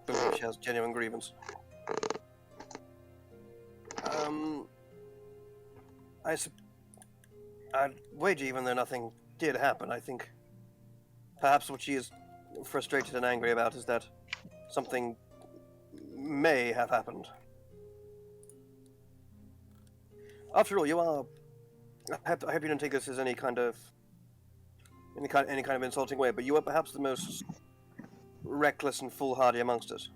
believe she has genuine grievance. I'd wager, even though nothing did happen, I think perhaps what she is frustrated and angry about is that something may have happened. After all, you are... I hope you don't take this as any kind of insulting way, but you are perhaps the most reckless and foolhardy amongst us.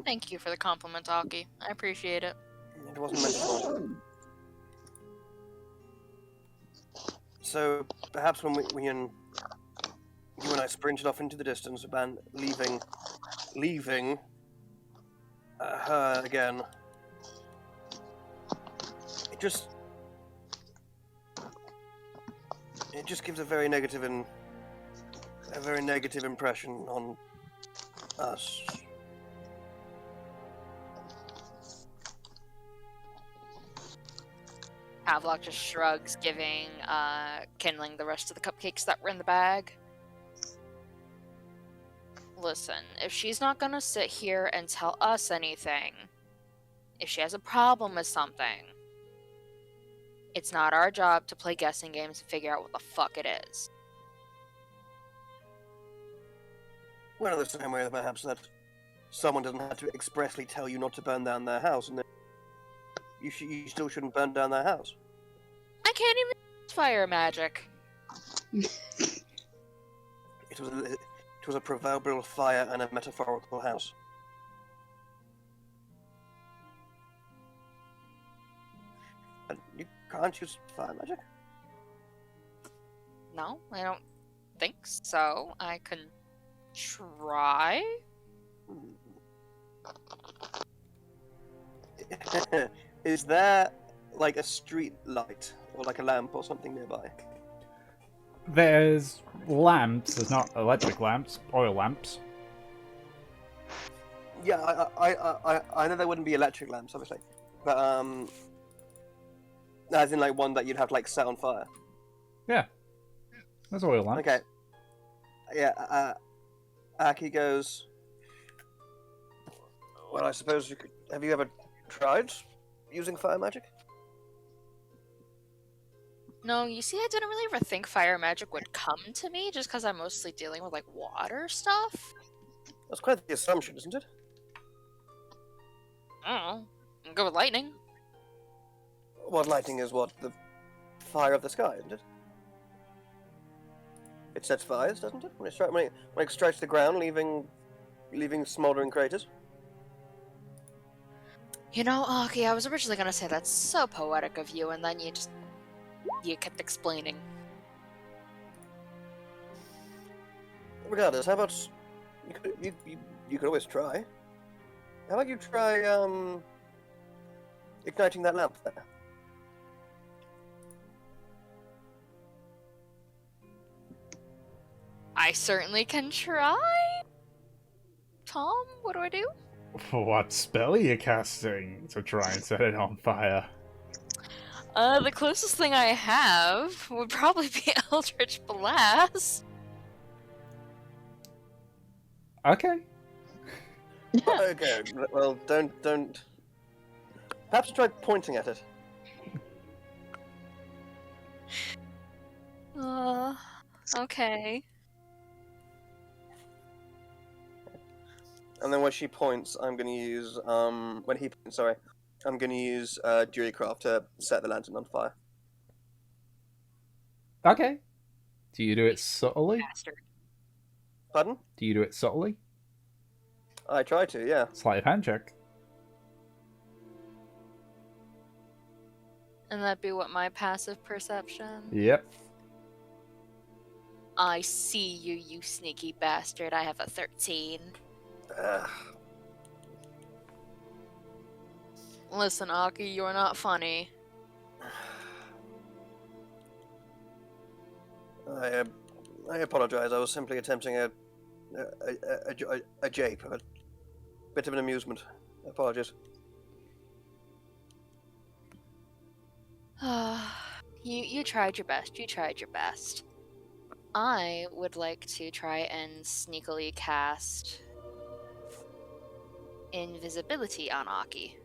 Thank you for the compliment, Aki. I appreciate it. It wasn't meant at all. So, perhaps when you and I sprinted off into the distance, leaving Her again. It just gives a very negative impression on us. Havelock just shrugs, giving Kindling the rest of the cupcakes that were in the bag. Listen, if she's not gonna sit here and tell us anything, if she has a problem with something, it's not our job to play guessing games and figure out what the fuck it is. Well, in the same way that perhaps that someone doesn't have to expressly tell you not to burn down their house, and you still shouldn't burn down their house. I can't even use fire magic. It was a proverbial fire and a metaphorical house. And you can't use fire magic? No, I don't think so. I can try. Is there like a street light or like a lamp or something nearby? There's lamps. There's not electric lamps, oil lamps. Yeah, I know there wouldn't be electric lamps, obviously, but as in like one that you'd have to like set on fire. Yeah, there's oil lamps. Okay. Yeah. Aki goes. Well, I suppose you could. Have you ever tried using fire magic? No, you see, I didn't really ever think fire magic would come to me just because I'm mostly dealing with, like, water stuff. That's quite the assumption, isn't it? I don't know. I'm good with lightning. What lightning is what? The fire of the sky, isn't it? It sets fires, doesn't it? When it strikes the ground, leaving smouldering craters. You know, Aki, I was originally gonna say that's so poetic of you, and then you kept explaining. Regardless, how about you could always try. How about you try igniting that lamp there? I certainly can try. Tom, what do I do? What spell are you casting to try and set it on fire? The closest thing I have would probably be Eldritch Blast. Okay. Okay, well, don't. Perhaps try pointing at it. Okay. And then when she points, I'm going to use when he points, sorry, I'm going to use Druidcraft to set the lantern on fire. Okay. Do you do it subtly? Bastard. Pardon? Do you do it subtly? I try to, yeah. Sleight of hand check. And that'd be what, my passive perception? Yep. I see you, you sneaky bastard. I have a 13. Listen, Aki, you're not funny. I apologize. I was simply attempting a jape, a bit of an amusement. Apologies. You tried your best. You tried your best. I would like to try and sneakily cast invisibility on Aki.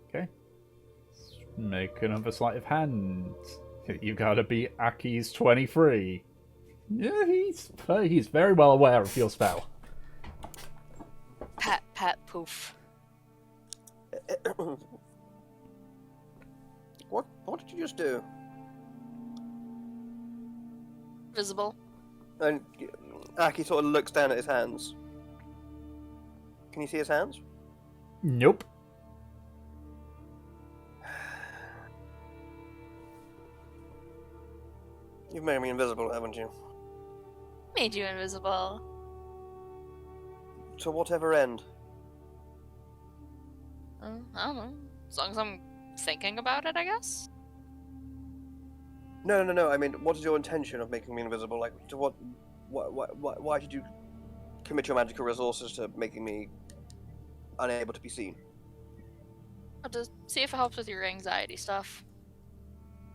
Okay. Make another sleight of hand. You gotta beat Aki's 23. Yeah, he's very well aware of your spell. Pat, pat, poof. What did you just do? Visible. And Aki sort of looks down at his hands. Can you see his hands? Nope. You've made me invisible, haven't you? Made you invisible. To whatever end? I don't know. As long as I'm thinking about it, I guess. No. I mean, what is your intention of making me invisible? Like, to what? Why did you commit your magical resources to making me unable to be seen? I'll just see if it helps with your anxiety stuff.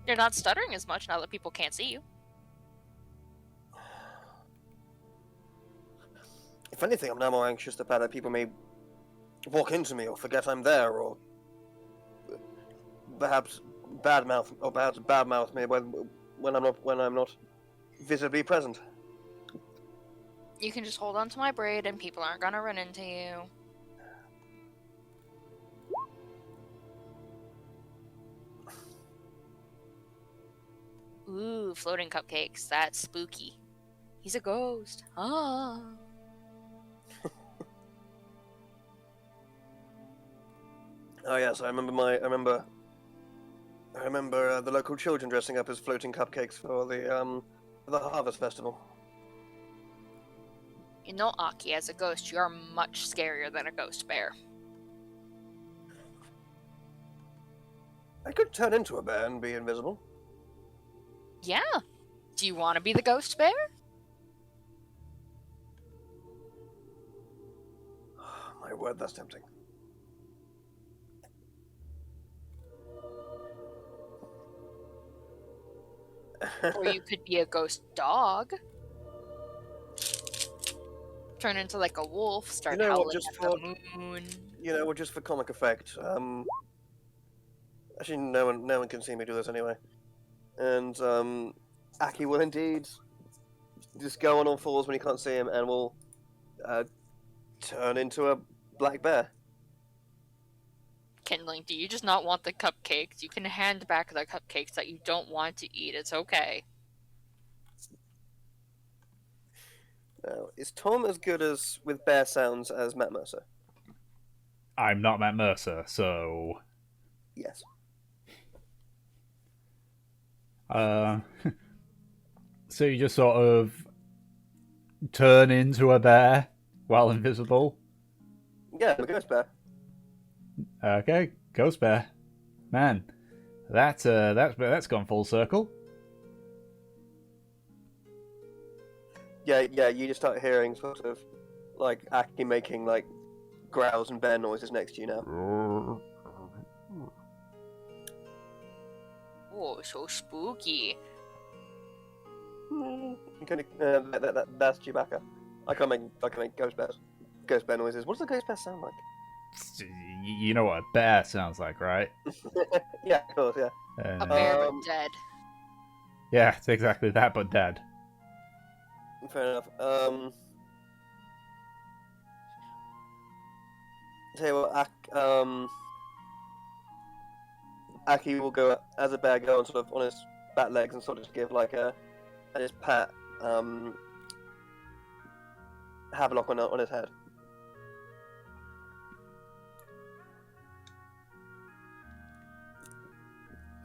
You're not stuttering as much now that people can't see you. If anything, I'm now more anxious the fact that people may walk into me or forget I'm there, or perhaps badmouth me when I'm not visibly present. You can just hold on to my braid and people aren't gonna run into you. Ooh, floating cupcakes. That's spooky. He's a ghost. Ah. Oh yes, I remember the local children dressing up as floating cupcakes for the harvest festival. You know, Aki, as a ghost, you are much scarier than a ghost bear. I could turn into a bear and be invisible. Yeah. Do you want to be the ghost bear? My word, that's tempting. Or you could be a ghost dog. Turn into like a wolf, start You know what, howling just at for- the moon. Or just for comic effect. Actually, no one can see me do this anyway. And Aki will indeed just go on all fours when he can't see him, and will turn into a black bear. Kindling, do you just not want the cupcakes? You can hand back the cupcakes that you don't want to eat. It's okay. Now, is Tom as good as with bear sounds as Matt Mercer? I'm not Matt Mercer, so Yes. so you just sort of turn into a bear while invisible. Yeah, I'm a ghost bear. Okay, ghost bear. Man, that's gone full circle. Yeah, you just start hearing sort of like Aki making like growls and bear noises next to you now. Oh, so spooky. That's Chewbacca. I can't make ghost bear noises. What does a ghost bear sound like? You know what a bear sounds like, right? Yeah, of course, yeah. A bear but Um, dead. Yeah, it's exactly that, but dead. Fair enough. Tell you what, Aki will go as a bear, go on sort of on his back legs and sort of give like and just pat Havelock on his head.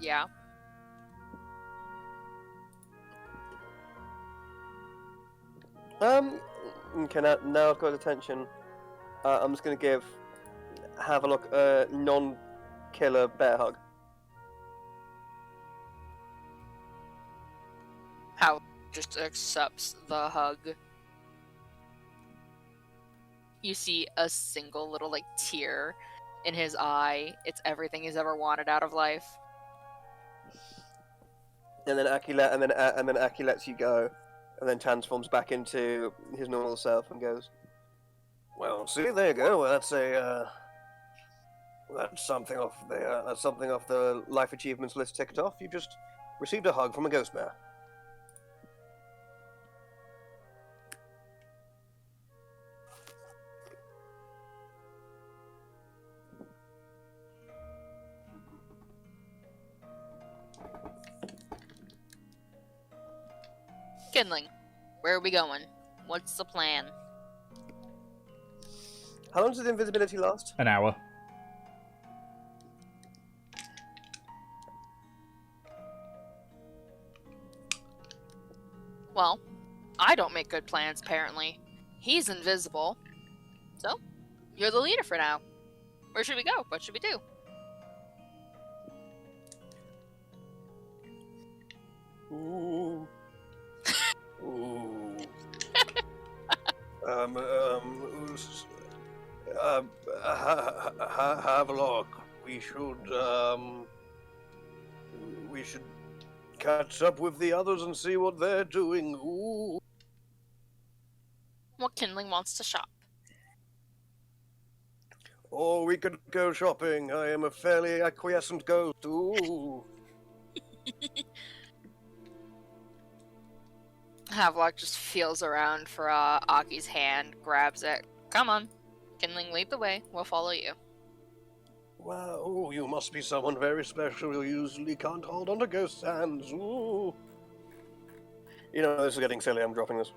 Yeah. Okay, now I've got his attention. I'm just gonna give Havelock a non-killer bear hug. How just accepts the hug. You see a single little like tear in his eye. It's everything he's ever wanted out of life. And then Aki lets you go, and then transforms back into his normal self and goes, "Well, see, there you go. That's something off the life achievements list ticked off. You just received a hug from a ghost bear." Kindling, where are we going? What's the plan? How long does the invisibility last? An hour. Well, I don't make good plans, apparently. He's invisible. So, you're the leader for now. Where should we go? What should we do? Ooh. Ooh. Have a look. We should catch up with the others and see what they're doing. Ooh. Well, Kindling wants to shop. Or we could go shopping. I am a fairly acquiescent ghost. Ooh. Havelock just feels around for Aki's hand, grabs it. Come on. Kindling, lead the way. We'll follow you. Wow, you must be someone very special. You usually can't hold onto ghost hands. Ooh. You know, this is getting silly. I'm dropping this.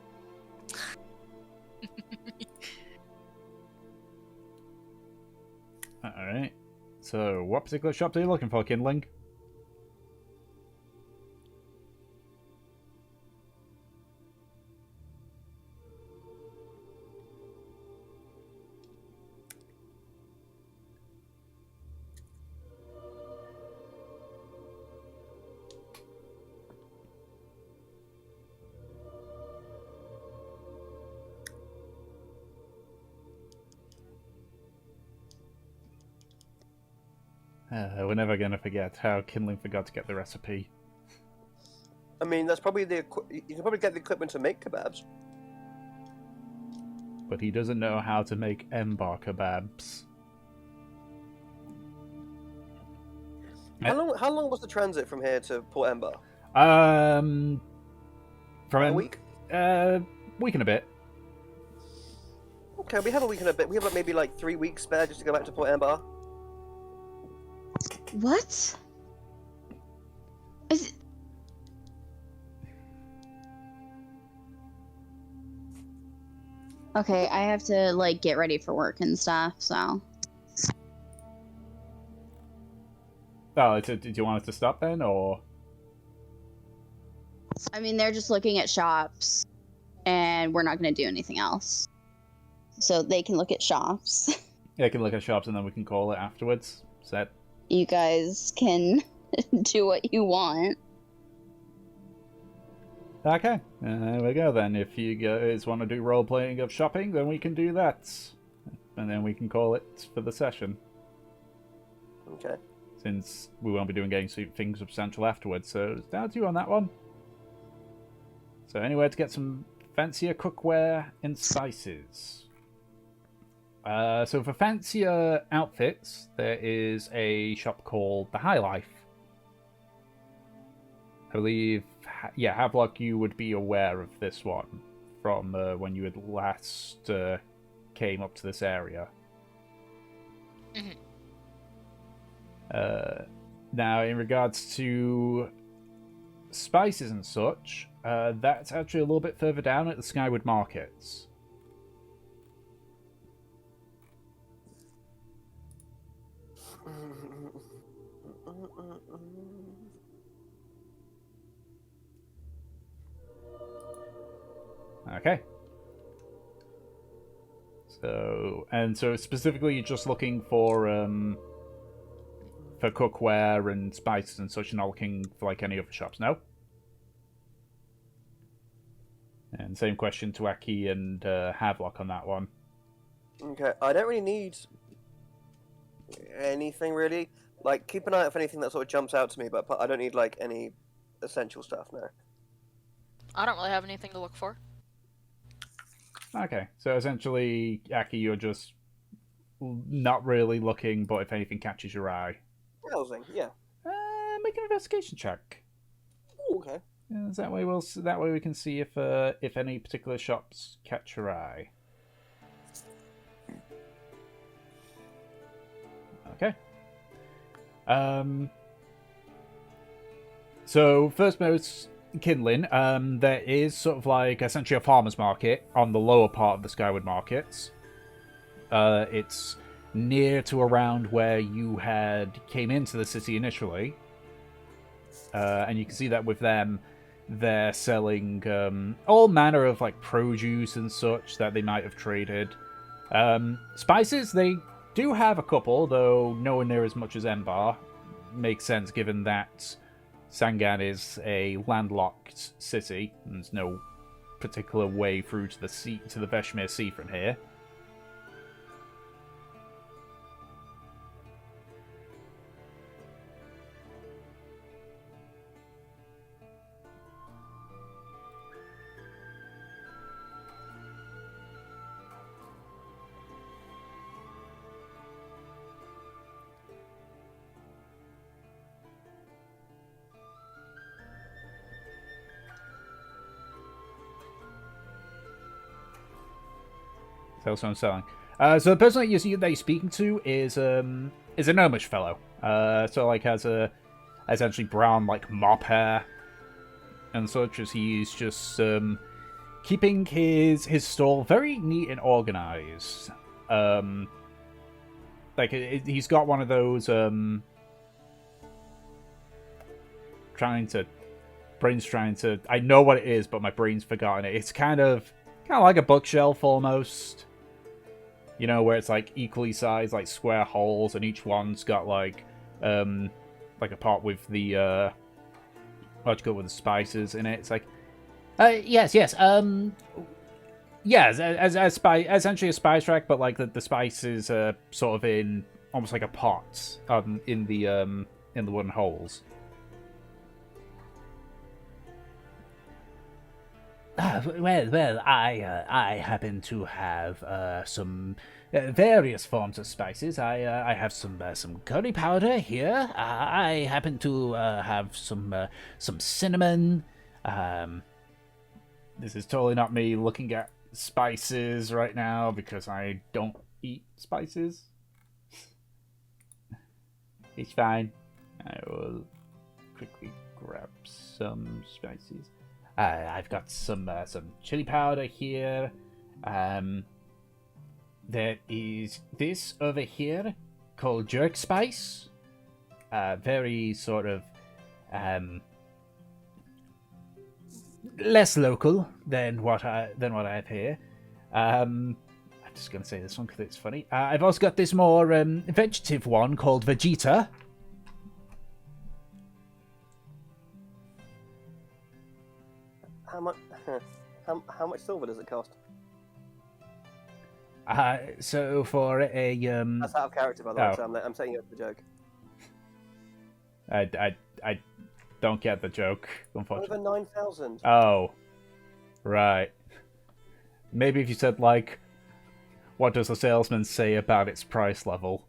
Alright. So, what particular shops are you looking for, Kindling? We're never going to forget how Kindling forgot to get the recipe. I mean, that's probably you can probably get the equipment to make kebabs. But he doesn't know how to make ember kebabs. How long was the transit from here to Port Ember? From A week? Week and a bit. Okay, we have a week and a bit. We have maybe 3 weeks spare just to go back to Port Ember. What? Is it... Okay, I have to get ready for work and stuff, so. Oh, do you want us to stop then, or? I mean, they're just looking at shops, and we're not going to do anything else. So they can look at shops. Yeah, I can look at shops and then we can call it afterwards. Set. You guys can do what you want. Okay, there we go then. If you guys want to do role-playing of shopping, then we can do that. And then we can call it for the session. Okay. Since we won't be doing anything substantial afterwards, so it's down to you on that one. So anywhere to get some fancier cookware and spices. So for fancier outfits, there is a shop called The High Life. I believe, yeah, Havelock, you would be aware of this one from when you had last came up to this area. Mm-hmm. Now, in regards to spices and such, that's actually a little bit further down at the Skyward Markets. Okay. So specifically you're just looking for cookware and spices and such, you're not looking for any other shops, no? And same question to Aki and Havelock on that one. Okay, I don't really need anything really. Keep an eye out for anything that sort of jumps out to me, but I don't need any essential stuff, no. I don't really have anything to look for. Okay, so essentially, Aki, you're just not really looking, but if anything catches your eye. Browsing, yeah. Make an investigation check. Ooh, okay. Yeah, that way we can see if any particular shops catch your eye. Okay. So first most Kindling, there is sort of essentially a farmer's market on the lower part of the Skyward Markets. It's near to around where you had came into the city initially. And you can see that with them, they're selling all manner of produce and such that they might have traded. Spices, they do have a couple, though nowhere near as much as Embar. Makes sense given that Sangaan is a landlocked city, and there's no particular way through to the sea, to the Veshmir Sea from here. That's what I'm selling. So the person that you're speaking to is a gnomish fellow. So like has a essentially brown like mop hair and such, as he's just keeping his stall very neat and organized. Like he's got one of those trying to I know what it is, but my brain's forgotten it. It's kind of like a bookshelf almost. You know, where it's like equally sized, like square holes, and each one's got like a pot with the what you call it, with the spices in it. It's like, yes, essentially a spice rack, but like the spices are sort of in almost like a pot in the wooden holes. Well, I happen to have some various forms of spices. I have some curry powder here. I happen to have some cinnamon. This is totally not me looking at spices right now because I don't eat spices. It's fine. I will quickly grab some spices. I've got some chili powder here. There is this over here called jerk spice. Very sort of less local than what I have here. I'm just gonna say this one because it's funny. I've also got this more vegetative one called Vegeta. How much silver does it cost? So for a That's out of character, by the way. So I'm saying it as a joke. I don't get the joke, unfortunately. Over 9,000. Oh, right. Maybe if you said like, what does the salesman say about its price level?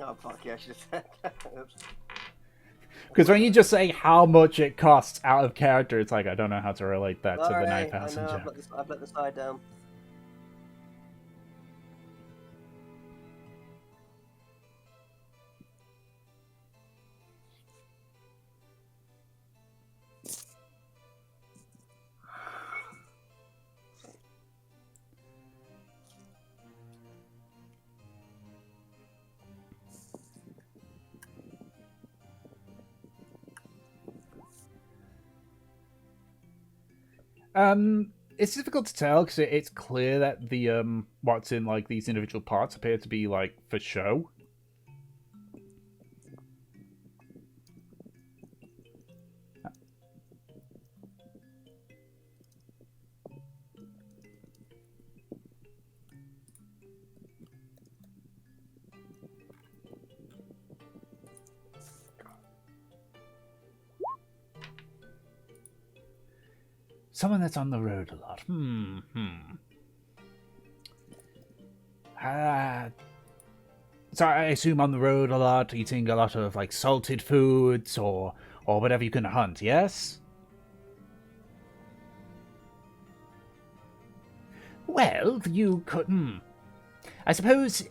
Oh fuck yeah, I should have said that. Oops. Because when you just say how much it costs out of character, it's like, I don't know how to relate that to the 9,000 joke. I've let the side down. It's difficult to tell because it's clear that the what's in like these individual parts appear to be like for show. Someone that's on the road a lot. So I assume on the road a lot, eating a lot of like salted foods or whatever you can hunt, yes? Well, you could. I suppose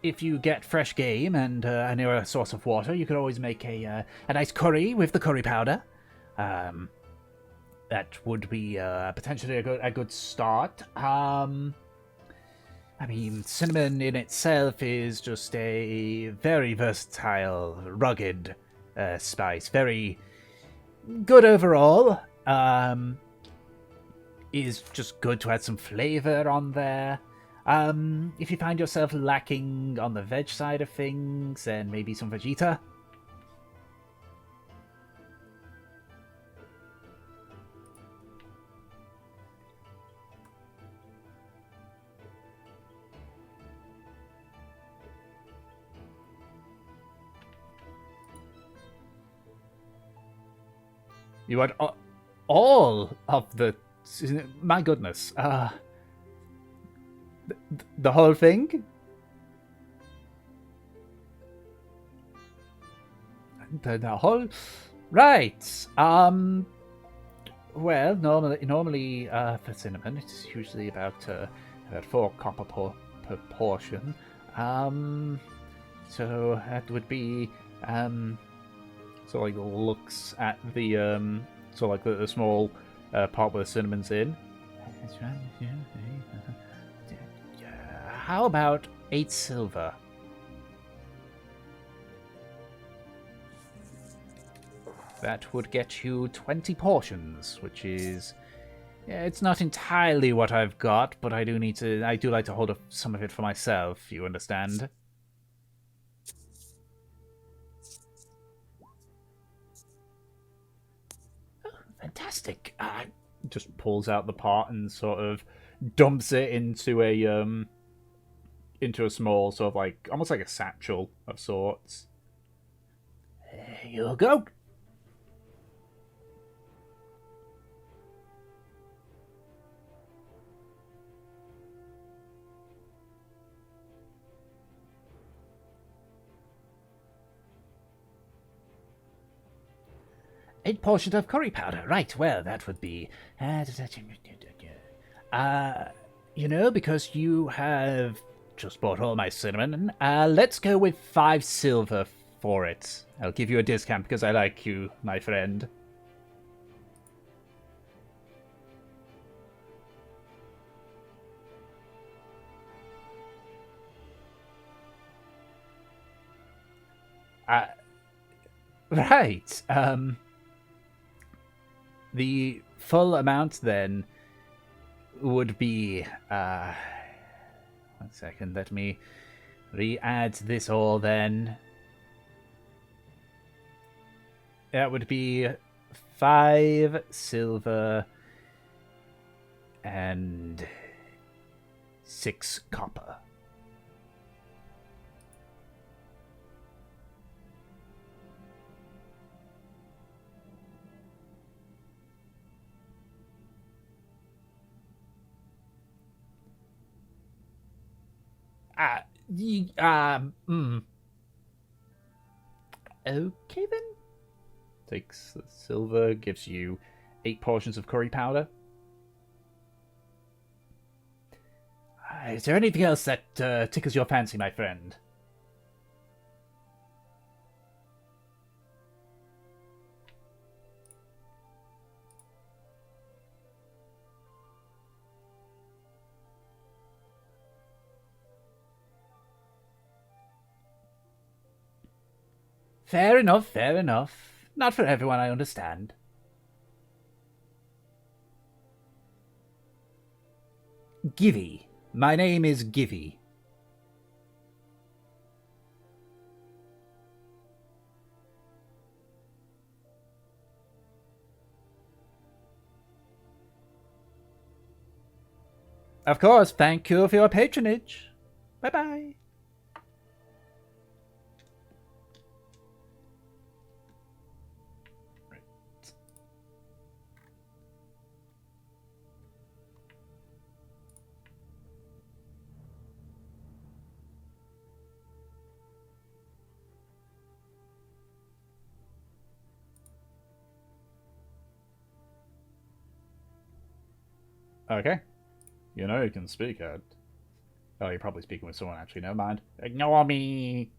if you get fresh game and near a source of water, you could always make a nice curry with the curry powder. That would be potentially a good start. I mean, cinnamon in itself is just a very versatile, rugged spice. Very good overall. Is just good to add some flavor on there. If you find yourself lacking on the veg side of things, then maybe some Vegeta. You want all of the... My goodness. The whole thing? The whole... Right. Well, normally for cinnamon, it's usually about 4 copper per portion. So that would be... So like looks at the the small pot where the cinnamon's in. How about 8 silver? That would get you 20 portions, which is... Yeah, it's not entirely what I've got, but I do like to hold some of it for myself, you understand? Fantastic. Just pulls out the pot and sort of dumps it into a small sort of like almost like a satchel of sorts. There you go. Eight portions of curry powder. Right, well, that would be... because you have just bought all my cinnamon, let's go with 5 silver for it. I'll give you a discount because I like you, my friend. Right, the full amount then would be 1 second, let me re-add this all then. That would be 5 silver and 6 copper. Okay then. Takes the silver, gives you 8 portions of curry powder. Is there anything else that tickles your fancy, my friend? Fair enough, fair enough. Not for everyone, I understand. Givy. My name is Givy. Of course, thank you for your patronage. Bye-bye. Okay. You know you can speak at... Oh, you're probably speaking with someone, actually. Never mind. Ignore me!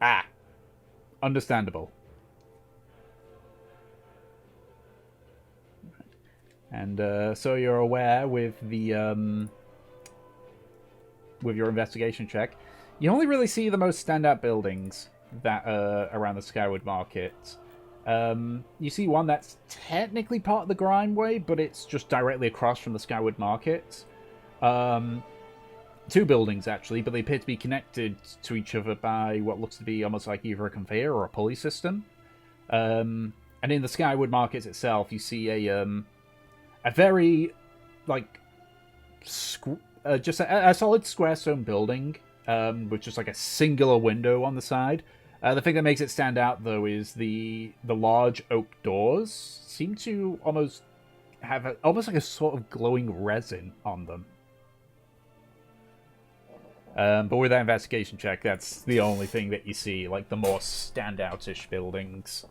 Ah! Understandable. And so you're aware with the with your investigation check, you only really see the most standout buildings that are around the Skyward Market. You see one that's technically part of the Grindway, but it's just directly across from the Skyward Market. Two buildings, actually, but they appear to be connected to each other by what looks to be almost like either a conveyor or a pulley system. And in the Skyward Market itself, you see a very, like, just a solid square stone building with just like a singular window on the side. The thing that makes it stand out, though, is the large oak doors seem to almost have almost like a sort of glowing resin on them. But with that investigation check, that's the only thing that you see, like the more standout-ish buildings.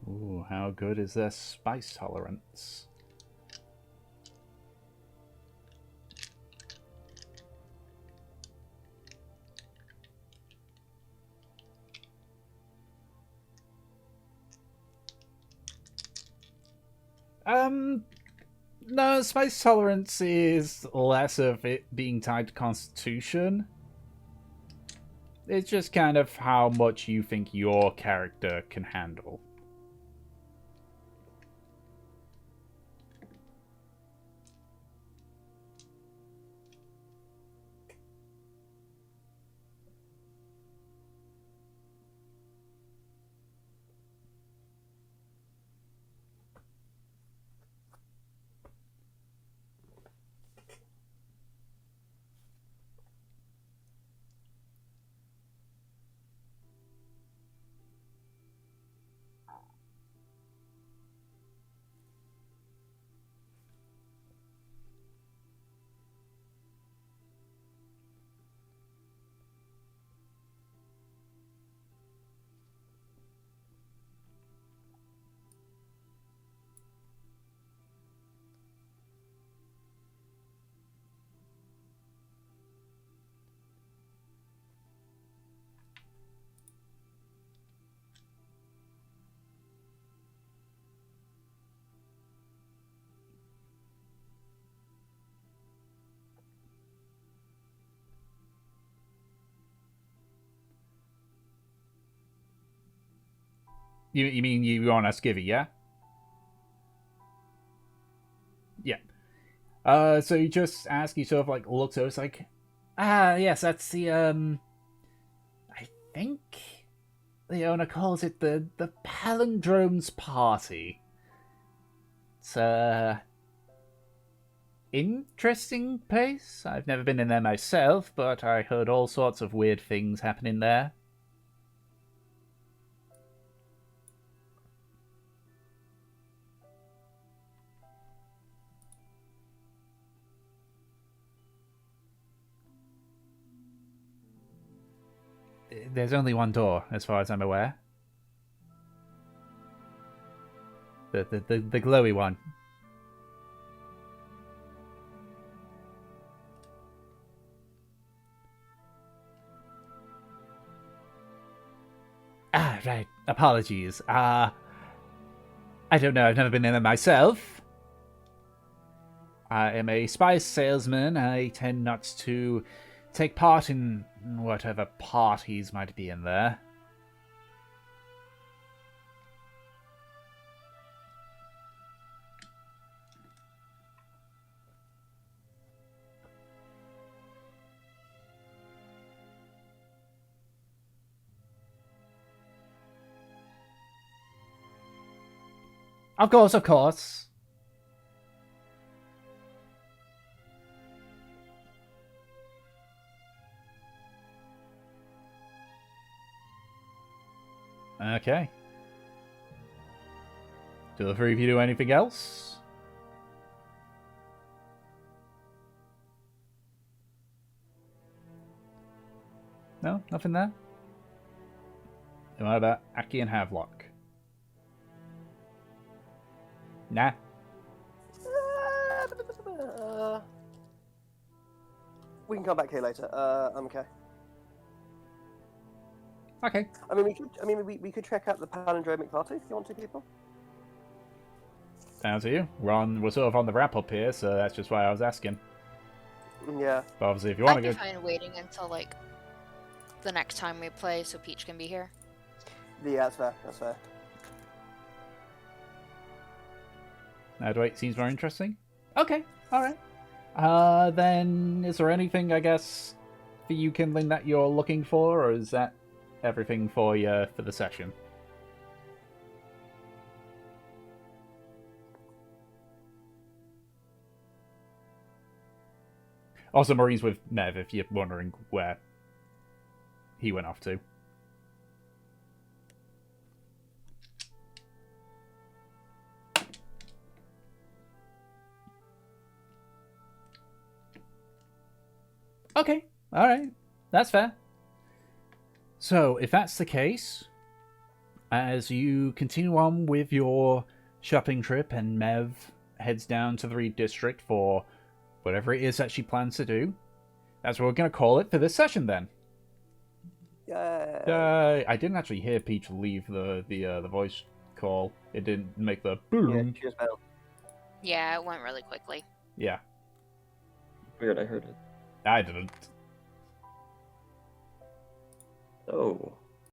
Ooh, how good is their spice tolerance? No, spice tolerance is less of it being tied to constitution. It's just kind of how much you think your character can handle. You mean you on a skivvy, yeah? Yeah. So you just ask, you sort of like looks over, it's like, yes, that's the I think the owner calls it the Palindrome's Party. It's interesting place. I've never been in there myself, but I heard all sorts of weird things happening there. There's only one door, as far as I'm aware. The glowy one. Ah, right. Apologies. I don't know. I've never been in there myself. I am a spice salesman. I tend not to take part in whatever parties might be in there. Of course, of course. Okay. Do the three of you do anything else? No? Nothing there? What about Aki and Havelock? Nah. We can come back here later. I'm okay. Okay. I mean, we could check out the palindromic party if you want to, people. Down to you. We're sort of on the wrap up here, so that's just why I was asking. Yeah. But obviously, if you want I'd to be go, fine waiting until like the next time we play, so Peach can be here. Yeah, that's fair. That's fair. Wait, seems more interesting. Okay, all right. Then is there anything I guess for you, Kindling, that you're looking for, or is that everything for you for the session? Also, Marie's with Nev, if you're wondering where he went off to. Okay, alright. That's fair. So, if that's the case, as you continue on with your shopping trip and Mev heads down to the Reed District for whatever it is that she plans to do, that's what we're going to call it for this session then. Yeah. I didn't actually hear Peach leave the voice call. It didn't make the boom. Yeah, she just fell. Yeah, it went really quickly. Yeah, Weird, I heard it. I didn't. Oh.